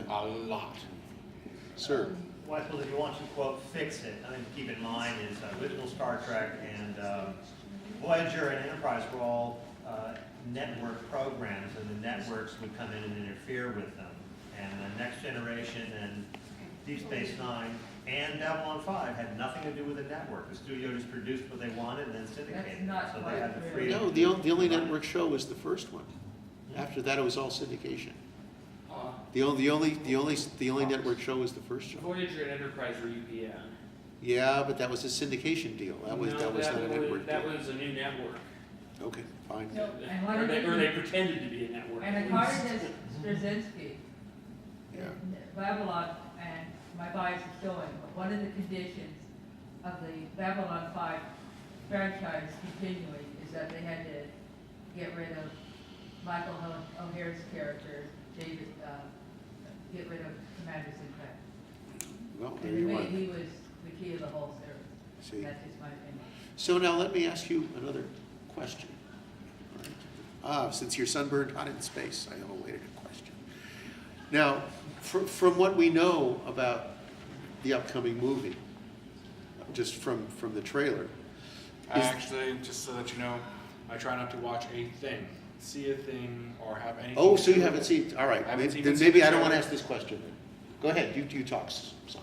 a lot. Sir. Well, I suppose if you want to, quote, fix it, I think to keep in mind is original Star Trek and Voyager and Enterprise were all network programs, and the networks would come in and interfere with them. And the Next Generation and Deep Space Nine and Babylon 5 had nothing to do with the network. The studio just produced what they wanted and then syndicated it. So they had the freedom. No, the only network show was the first one. After that, it was all syndication. The only network show was the first show. Voyager and Enterprise were UPN. Yeah, but that was a syndication deal. That was not a network That deal. was a new network. Okay, fine. No, and what Or it they is- pretended to be a network. And at according least. to Straczynski, Babylon and my bias is showing, but one of the conditions of the Babylon 5 franchise continuing is that they had to get rid of Michael O'Hare's character, David, get rid of Commander Sinclair. Well, there And you to are. me, he was the key of the whole series. See. That's just my opinion. So now let me ask you another question. Since you're sunburned hot in space, I have a way to question. Now, from what we know about the upcoming movie, just from the trailer, Actually, just so that you know, I try not to watch a thing, see a thing, or have anything. oh, so to you do haven't with- seen, all right, I haven't then even seen maybe the I don't want to trailer. ask this question then. Go ahead, you talk, son.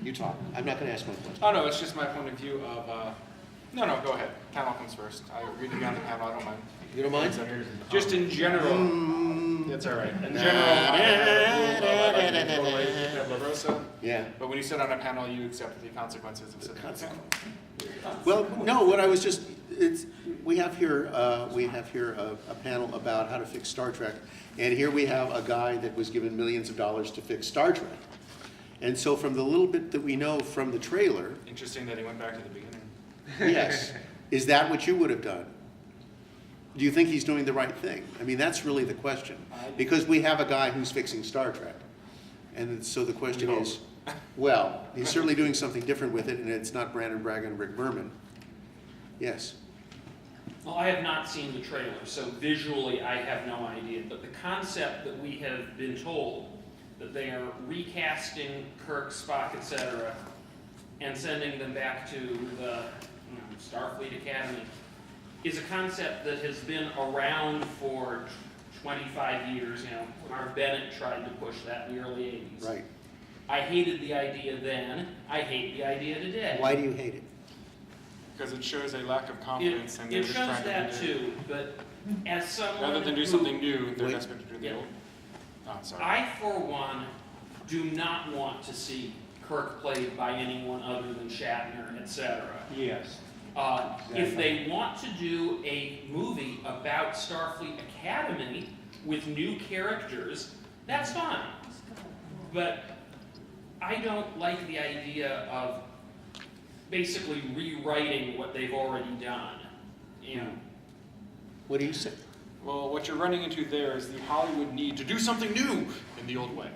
You talk. I'm not going to ask my question. Oh, no, it's just my point of view of, no, go ahead. Panel comes first. I agree to be on the panel, I don't mind. You don't mind? Just in general. Mm. That's all right. In general, I have a rule of I like to avoid Barbarossa, Yeah. but when you sit on a panel, you accept the consequences of sitting on a panel. Well, no, what I was just, we have here a panel about how to fix Star Trek, and here we have a guy that was given millions of dollars to fix Star Trek. And so from the little bit that we know from the trailer, Interesting that he went back to the beginning. yes, is that what you would have done? Do you think he's doing the right thing? I mean, that's really the question. Because we have a guy who's fixing Star Trek. And so the question is, well, he's certainly doing something different with it, and it's not Brandon Bragg and Rick Berman. Yes. Well, I have not seen the trailer, so visually I have no idea. But the concept that we have been told, that they are recasting Kirk, Spock, etc., and sending them back to the Starfleet Academy, is a concept that has been around for 25 years. Mark Bennett tried to push that in the early 80s. Right. I hated the idea then. I hate the idea today. Why do you hate it? Because it shows a lack of confidence, and they're It just shows trying to that redo. too, but as someone Rather than do who- something new, they're Wait. desperate to do the Yeah. old. Oh, sorry. I, for one, do not want to see Kirk played by anyone other than Shatner, etc. Yes. If they want to do a movie about Starfleet Academy with new characters, that's fine. But I don't like the idea of basically rewriting what they've already done. What do you say? Well, what you're running into there is the Hollywood need to do something new in the old way.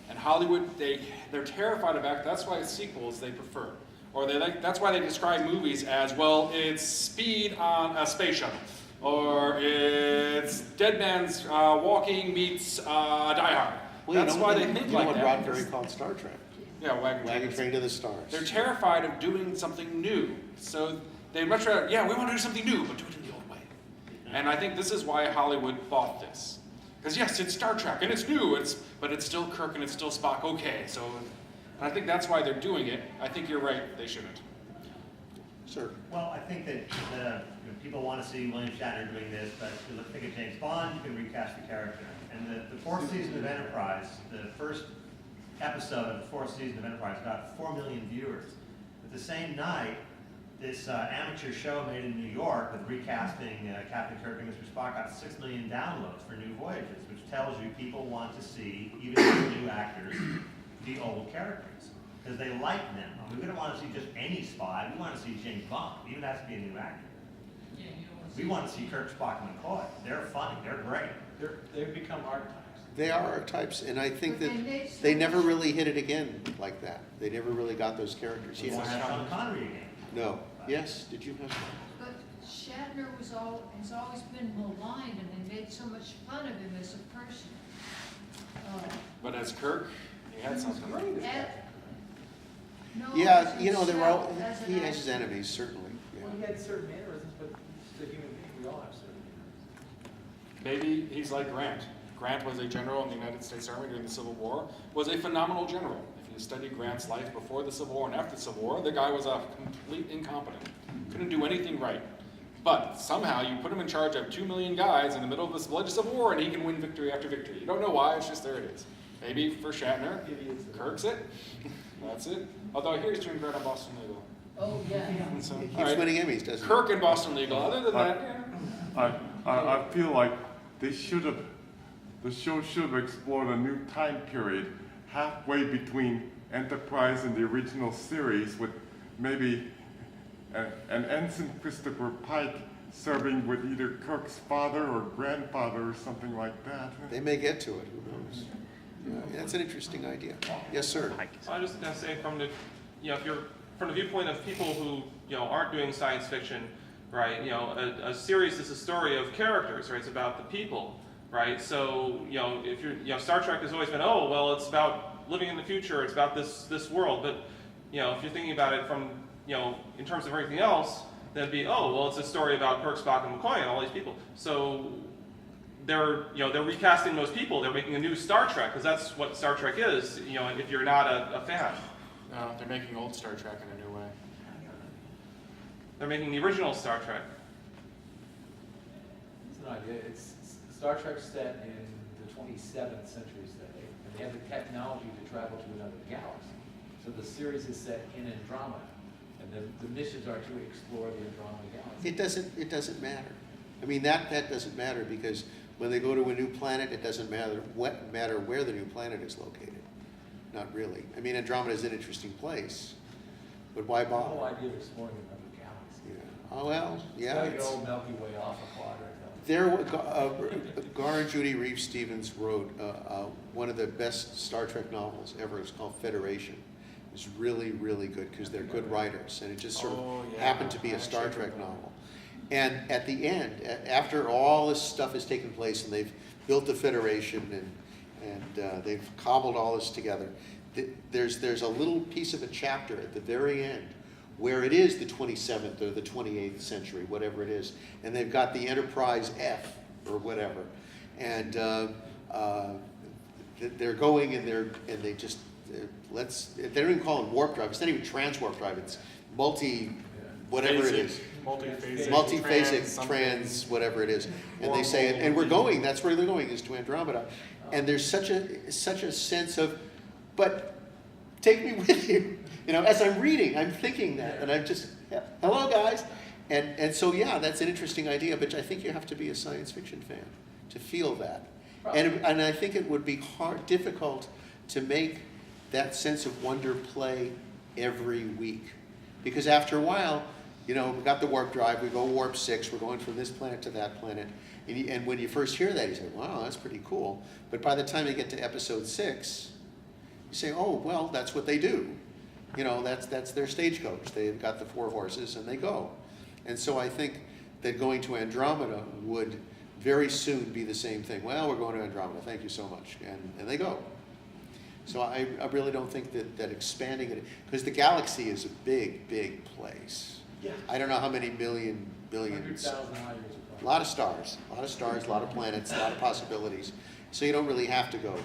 And Hollywood, they're terrified of that. That's why sequels they prefer. Or that's why they describe movies as, well, it's Speed on a space shuttle. Or it's Dead Man's Walking meets Die Hard. Well, That's why they think you know like what that. Roddenberry called Star Trek? Yeah, Wagon Train to the Stars. They're terrified of doing something new. So they'd much rather, we want to do something new, but do it in the old way. And I think this is why Hollywood bought this. Because yes, it's Star Trek, and it's new, but it's still Kirk and it's still Spock, okay. So, and I think that's why they're doing it. I think you're right, they shouldn't. Sir. Well, I think that people want to see William Shatner doing this, but if you think of James Bond, you can recast the character. And the fourth season of Enterprise, the first episode of the fourth season of Enterprise got 4 million viewers. But the same night, this amateur show made in New York with recasting Captain Kirk and Mr. Spock got 6 million downloads for New Voyages, which tells you people want to see, even the new actors, the old characters. Because they like them. We don't want to see just any spy. We want to see James Bond. It even has to be a new actor. We want to see Kirk, Spock, and McCoy. They're funny. They're great. They've become archetypes. They are archetypes, and I think that And they- they never really hit it again like that. They never really got those characters. We want to Yes. have Sean Connery again. No. Yes. Did you have? But Shatner has always been maligned, and they made so much fun of him as a person. But as Kirk, he had something. No, Yeah. as You know, there were all, himself, as an he has his actor. enemies certainly. Yeah. Well, he had certain mannerisms, but he's a human being. We all have certain mannerisms. Maybe he's like Grant. Grant was a general in the United States Army during the Civil War, was a phenomenal general. If you study Grant's life before the Civil War and after the Civil War, the guy was a complete incompetent. Couldn't do anything right. But somehow you put him in charge of 2 million guys in the middle of this bloody Civil War and he can win victory after victory. You don't know why, it's just there it is. Maybe for Shatner, Kirk's it. That's it. Although here he's doing great on Boston Legal. Oh, yeah. So, He keeps all right. winning Emmys, doesn't he? Kirk and Boston Legal. Other than that, yeah. I feel like the show should have explored a new time period, halfway between Enterprise and the original series, with maybe an Ensign Christopher Pike serving with either Kirk's father or grandfather or something like that. They may get to it, who knows? Yeah, that's an interesting idea. Yes, sir. So I'm just gonna say from the, if you're from the viewpoint of people who aren't doing science fiction, right? A series is a story of characters, right? It's about the people, right? So if you're Star Trek has always been, oh well, it's about living in the future, it's about this world, but if you're thinking about it from in terms of everything else, then it'd be, oh well, it's a story about Kirk, Spock, and McCoy and all these people. So they're recasting those people. They're making a new Star Trek because that's what Star Trek is. If you're not a fan, No, they're making old Star Trek in a new way. they're making the original Star Trek. It's an idea. It's Star Trek set in the 27th century today, and they have the technology to travel to another galaxy. So the series is set in Andromeda, and the missions are to explore the Andromeda galaxy. It doesn't matter. I mean, that doesn't matter, because when they go to a new planet, it doesn't matter where the new planet is located. Not really. I mean, Andromeda is an interesting place, but why The bother? whole idea of exploring another galaxy. Yeah. Oh well, yeah. Gotta it's- go Milky Way off a quadrant. Gar and Judy Reeves Stevens wrote one of the best Star Trek novels ever. It's called Federation. It's really, really good because they're good writers, and it just sort of happened to be a Star Trek novel. And at the end, after all this stuff has taken place and they've built the Federation and they've cobbled all this together, there's a little piece of a chapter at the very end where it is the 27th or the 28th century, whatever it is, and they've got the Enterprise F or whatever, and they're going and they just they don't even call it warp drive. It's not even trans-warp drive. It's whatever it is. Multiphasic, trans, whatever it is. And they say, and we're going, that's where they're going, is to Andromeda. And there's such a sense of, but take me with you. As I'm reading, I'm thinking that, and I'm just, hello guys. And so, yeah, that's an interesting idea, but I think you have to be a science fiction fan to feel that. And I think it would be difficult to make that sense of wonder play every week. Because after a while, we got the warp drive, we go warp 6, we're going from this planet to that planet. And when you first hear that, you say, wow, that's pretty cool. But by the time you get to episode 6, you say, oh, well, that's what they do. That's their stagecoach. They've got the 4 horses and they go. And so I think that going to Andromeda would very soon be the same thing. Well, we're going to Andromeda, thank you so much. And they go. So I really don't think that expanding it, because the galaxy is a big, big place. Yeah. I don't know how many billions. 100,000 light years A lot of stars, a lot of planets, a lot of possibilities. So you don't really have to go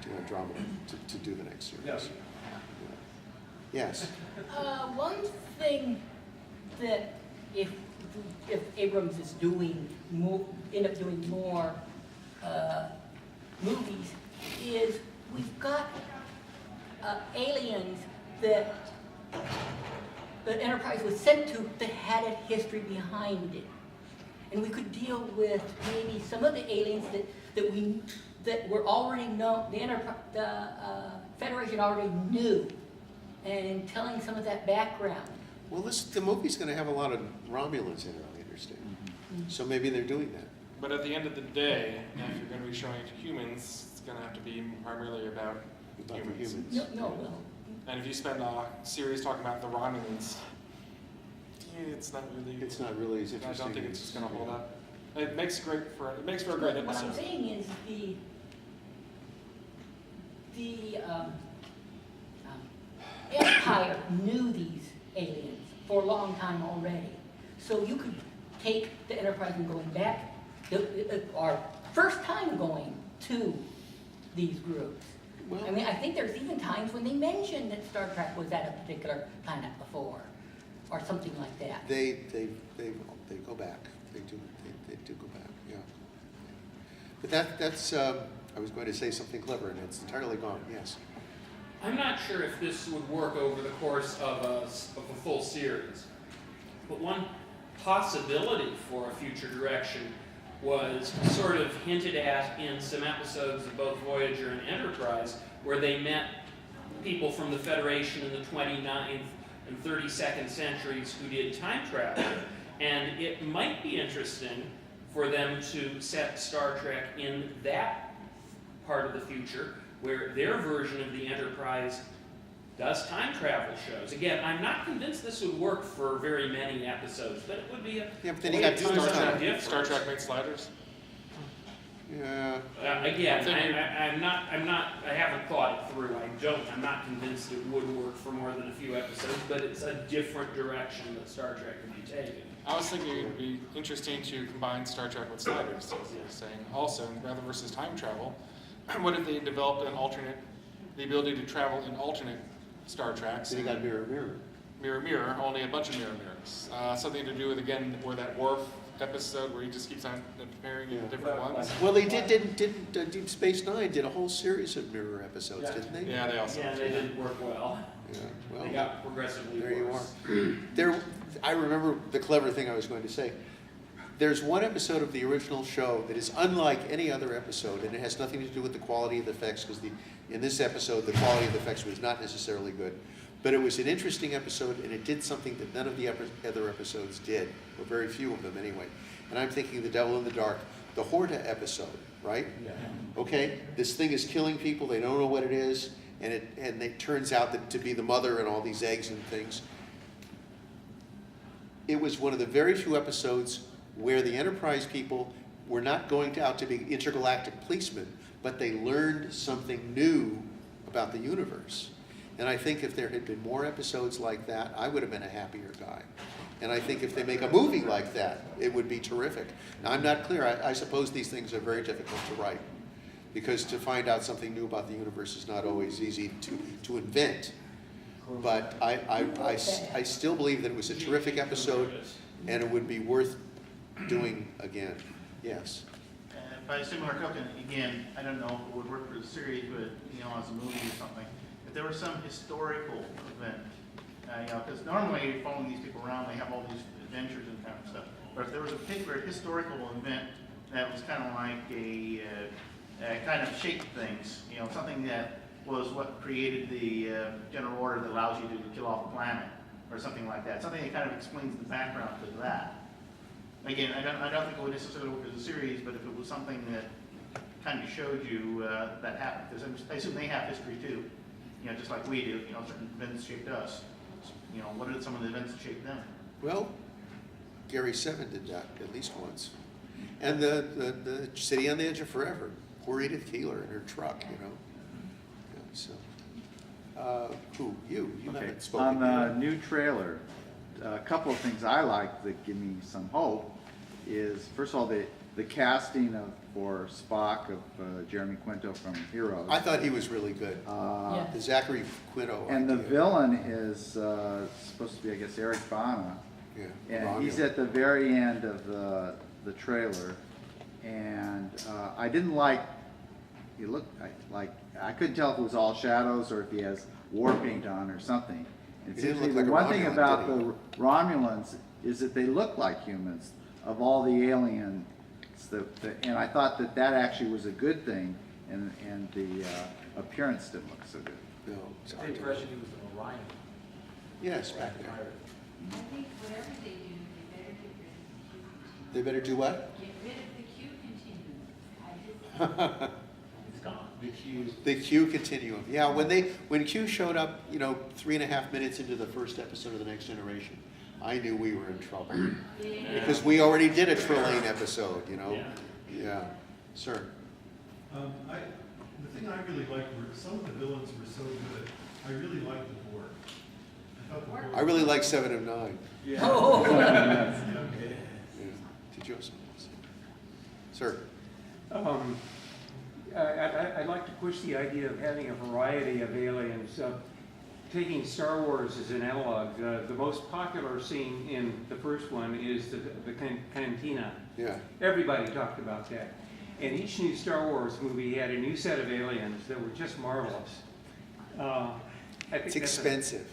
to Andromeda to do the next series. Yes. Yes. One thing that if Abrams is end up doing more movies, is we've got aliens that the Enterprise was sent to that had a history behind it. And we could deal with maybe some of the aliens that were already known, the Federation already knew, and telling some of that background. Well, the movie's going to have a lot of Romulans in it, I understand. So maybe they're doing that. But at the end of the day, if you're going to be showing it to humans, it's going to have to be primarily about humans. No. And if you spend a series talking about the Romulans, it's not really as interesting. I don't think it's just going to hold up. It makes for a great episode. What I'm saying is the Empire knew these aliens for a long time already. So you could take the Enterprise and going back, our first time going to these groups. Well, I mean, I think there's even times when they mentioned that Star Trek was at a particular planet before, or something like that. They go back. They do go back. Yeah. But that's I was going to say something clever, and it's entirely gone. Yes. I'm not sure if this would work over the course of a full series, but one possibility for a future direction was sort of hinted at in some episodes of both Voyager and Enterprise, where they met people from the Federation in the 29th and 32nd centuries who did time travel. And it might be interesting for them to set Star Trek in that part of the future, where their version of the Enterprise does time travel shows. Again, I'm not convinced this would work for very many episodes, but it would be a Yeah, but then way you got of Star doing Trek. something different. Star Trek makes sliders. Yeah. Again, I haven't thought it through. I'm not convinced it would work for more than a few episodes, but it's a different direction that Star Trek could be taken. I was thinking it would be interesting to combine Star Trek with sliders, as you were saying. Also, rather versus time travel, what if they developed the ability to travel in alternate Star Treks? Then you got Mirror, Mirror. Mirror, Mirror, only a bunch of mirror mirrors. Something to do with, again, where that Worf episode where he just keeps on appearing in different ones. Well, they didn't Deep Space Nine did a whole series of mirror episodes, didn't they? Yeah, they also. Yeah, they didn't work well. Yeah, well, They got progressively there worse. you are. I remember the clever thing I was going to say. There's one episode of the original show that is unlike any other episode, and it has nothing to do with the quality of the effects, because in this episode, the quality of the effects was not necessarily good. But it was an interesting episode, and it did something that none of the other episodes did, or very few of them anyway. And I'm thinking The Devil in the Dark, the Horta episode, right? Yeah. Okay, this thing is killing people, they don't know what it is, and it turns out to be the mother and all these eggs and things. It was one of the very few episodes where the Enterprise people were not going out to be intergalactic policemen, but they learned something new about the universe. And I think if there had been more episodes like that, I would have been a happier guy. And I think if they make a movie like that, it would be terrific. Now, I'm not clear. I suppose these things are very difficult to write, because to find out something new about the universe is not always easy to invent. But I still believe that it was a terrific episode, and it would be worth doing again. Yes. By a similar token, again, I don't know if it would work for the series, but as a movie or something, if there was some historical event, because normally you're following these people around, they have all these adventures and kind of stuff. But if there was a particular historical event that was kind of like a kind of shaped things, something that was what created the general order that allows you to kill off the planet, or something like that. Something that kind of explains the background to that. Again, I don't think it would necessarily work as a series, but if it was something that kind of showed you that happened, because I assume they have history too, just like we do. Certain events shaped us. What are some of the events that shaped them? Well, Gary Seven did that at least once. And the City on the Edge of Forever. Poor Edith Keeler in her truck, Yeah, so, who? You haven't spoken. On the new trailer, a couple of things I like that give me some hope is, first of all, the casting for Spock of Jeremy Quinto from Heroes. I thought he was really good. The Zachary Quinto. And the idea. villain is supposed to be, I guess, Eric Bana. Yeah, And he's at the very end of the trailer. And I didn't like, he looked like, I couldn't tell if it was all shadows or if he has war paint on or something. It He seems didn't to me look like the a one thing Romulan, about did he? the Romulans is that they look like humans of all the aliens. And I thought that actually was a good thing, and the appearance didn't look so good. No, It's the impression he was an Orion. Yes, back there. I think whatever they do, they better get rid of the Q. They better do what? Get rid of the Q continuum. It's gone. The Q's. The Q continuum. Yeah, when Q showed up, 3.5 minutes into the first episode of The Next Generation, I knew we were in trouble. Because we already did a Trillane episode, Yeah. Sir. The thing I really liked were some of the villains were so good. I really liked the Borg. I really like 7 of 9. Yeah. Oh. Yeah. Did you have something to say? Sir. I'd like to push the idea of having a variety of aliens. Taking Star Wars as an analog, the most popular scene in the first one is the cantina. Yeah. Everybody talked about that. And each new Star Wars movie had a new set of aliens that were just marvelous. I think It's expensive.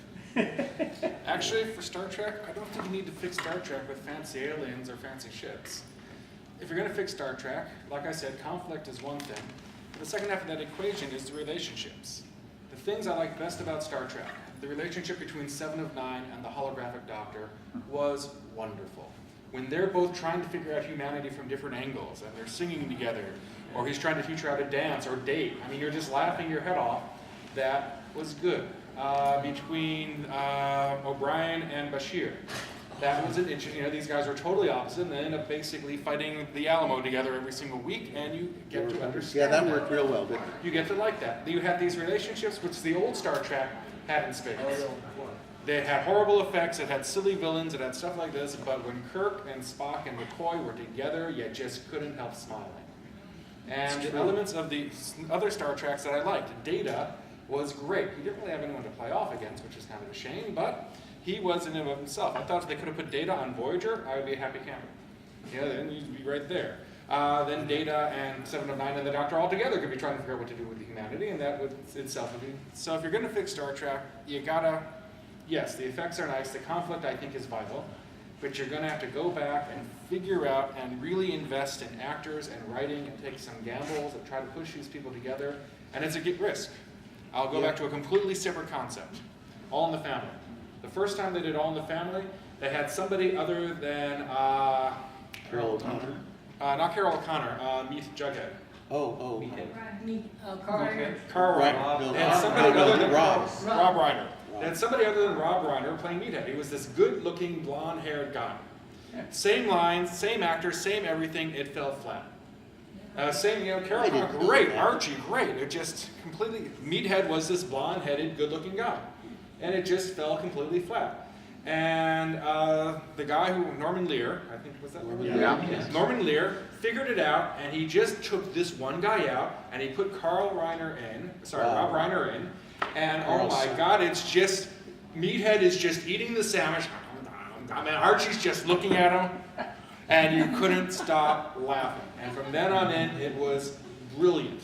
Actually, for Star Trek, I don't think you need to fix Star Trek with fancy aliens or fancy ships. if you're going to fix Star Trek, like I said, conflict is one thing. The second half of that equation is the relationships. The things I like best about Star Trek, the relationship between Seven of Nine and the holographic Doctor was wonderful. When they're both trying to figure out humanity from different angles, and they're singing together, or he's trying to teach her how to dance or date, I mean, you're just laughing your head off. That was good. Between O'Brien and Bashir, that was an interesting, you know, these guys were totally opposite, and they end up basically fighting the Alamo together every single week, and you get to understand Yeah, that worked real well, didn't it? You get to like that. You had these relationships, which the old Star Trek had in spades. They had horrible effects, it had silly villains, it had stuff like this, but when Kirk and Spock and McCoy were together, you just couldn't help smiling. And the elements of the other Star Treks that I liked, Data was great. He didn't really have anyone to play off against, which is kind of a shame, but he was in and of himself. I thought if they could have put Data on Voyager, I would be a happy camper. Yeah, then you'd be right there. Then Data and Seven of Nine and the Doctor all together could be trying to figure out what to do with the humanity, and that would itself be. So if you're going to fix Star Trek, you gotta, yes, the effects are nice, the conflict I think is vital, but you're going to have to go back and figure out and really invest in actors and writing and take some gambles and try to push these people together, and it's a risk. I'll go back to a completely separate concept, All in the Family. The first time they did All in the Family, they had somebody other than Carol O'Connor. Not Carol O'Connor, meet Jughead. Oh. Carl Reiner. No, They had somebody other than Rob. Rob Reiner. They had somebody other than Rob Reiner playing Meathead. He was this good-looking, blonde-haired guy. Same lines, same actors, same everything. It fell flat. Same, you know, Carol O'Connor, great. Archie, great. It just completely. Meathead was this blonde-headed, good-looking guy, and it just fell completely flat. And the guy who, Norman Lear, I think, was that Norman Lear? Yeah. Norman Lear figured it out, and he just took this one guy out, and he put Rob Reiner in, and oh my God, it's just, Meathead is just eating the sandwich, I mean, Archie's just looking at him, and you couldn't stop laughing. And from then on in, it was brilliant.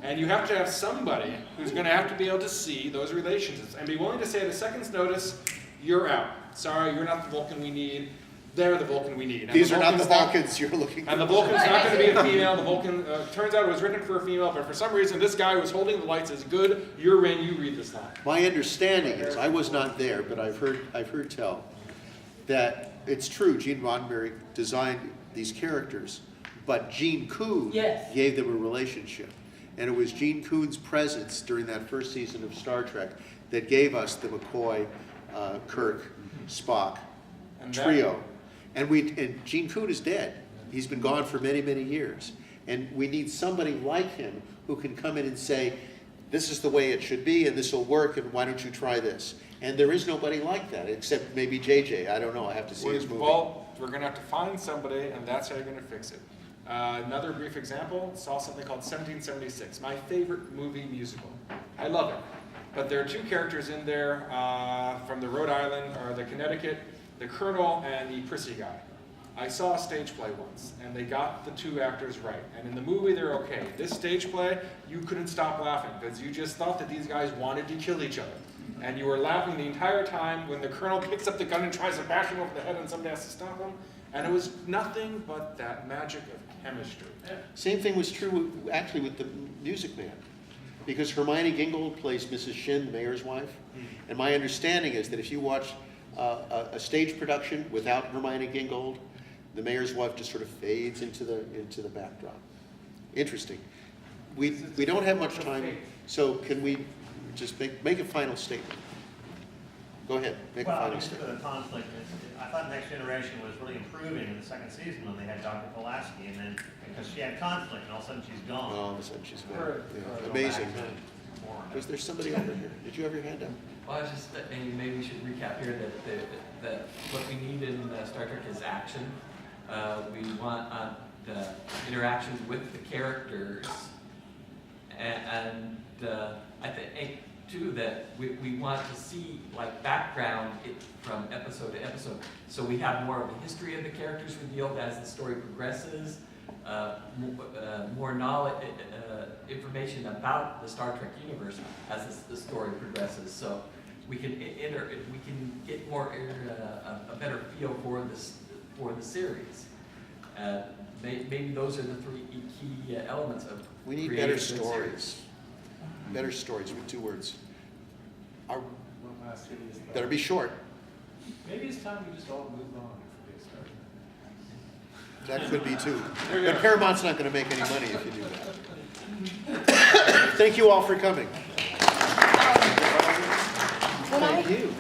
And you have to have somebody who's going to have to be able to see those relationships and be willing to say at a second's notice, you're out. Sorry, you're not the Vulcan we need. They're the Vulcan we need. And These are not the Vulcans you're looking for. And the Vulcan's not going to be a female. The Vulcan, turns out it was written for a female, but for some reason this guy was holding the lights as good. You're in, you read this line. My understanding is, I was not there, but I've heard tell that it's true, Gene Roddenberry designed these characters, but Gene Kuhn gave them a relationship. And it was Gene Kuhn's presence during that first season of Star Trek that gave us the McCoy, Kirk, Spock trio. And Gene Kuhn is dead. He's been gone for many, many years. And we need somebody like him who can come in and say, this is the way it should be, and this will work, and why don't you try this? And there is nobody like that, except maybe JJ. I don't know. I have to see his movie. Well, we're going to have to find somebody, and that's how you're going to fix it. Another brief example, saw something called 1776, my favorite movie musical. I love it. But there are two characters in there from the Rhode Island, or the Connecticut, the Colonel and the prissy guy. I saw a stage play once, and they got the two actors right. And in the movie, they're okay. This stage play, you couldn't stop laughing, because you just thought that these guys wanted to kill each other. And you were laughing the entire time when the Colonel picks up the gun and tries to bash him over the head, and somebody has to stop him. And it was nothing but that magic of chemistry. Same thing was true, actually, with the Music Man. Because Hermione Gingold plays Mrs. Shin, the mayor's wife. And my understanding is that if you watch a stage production without Hermione Gingold, the mayor's wife just sort of fades into the backdrop. Interesting. We don't have much time, so can we just make a final statement? Go ahead, make a final statement. The conflict, I thought Next Generation was really improving in the second season when they had Dr. Pulaski, and then because she had conflict, and all of a sudden she's gone. Oh, all of a sudden she's gone. Yeah. Amazing. Was there somebody over here? Did you have your hand up? Well, I was just, and maybe we should recap here that what we need in Star Trek is action. We want interactions with the characters, and I think too that we want to see like background from episode to episode, so we have more of the history of the characters revealed as the story progresses, more knowledge, information about the Star Trek universe as the story progresses. So we can get more a better feel for the series. maybe those are the three key elements of We need creating better a good series. stories. Better stories with 2 words. One last serious thought. Better be short. Maybe it's time we just all move on if we start. That could be too. But Paramount's not gonna make any money if you do that. Thank you all for coming. When I- Thank you.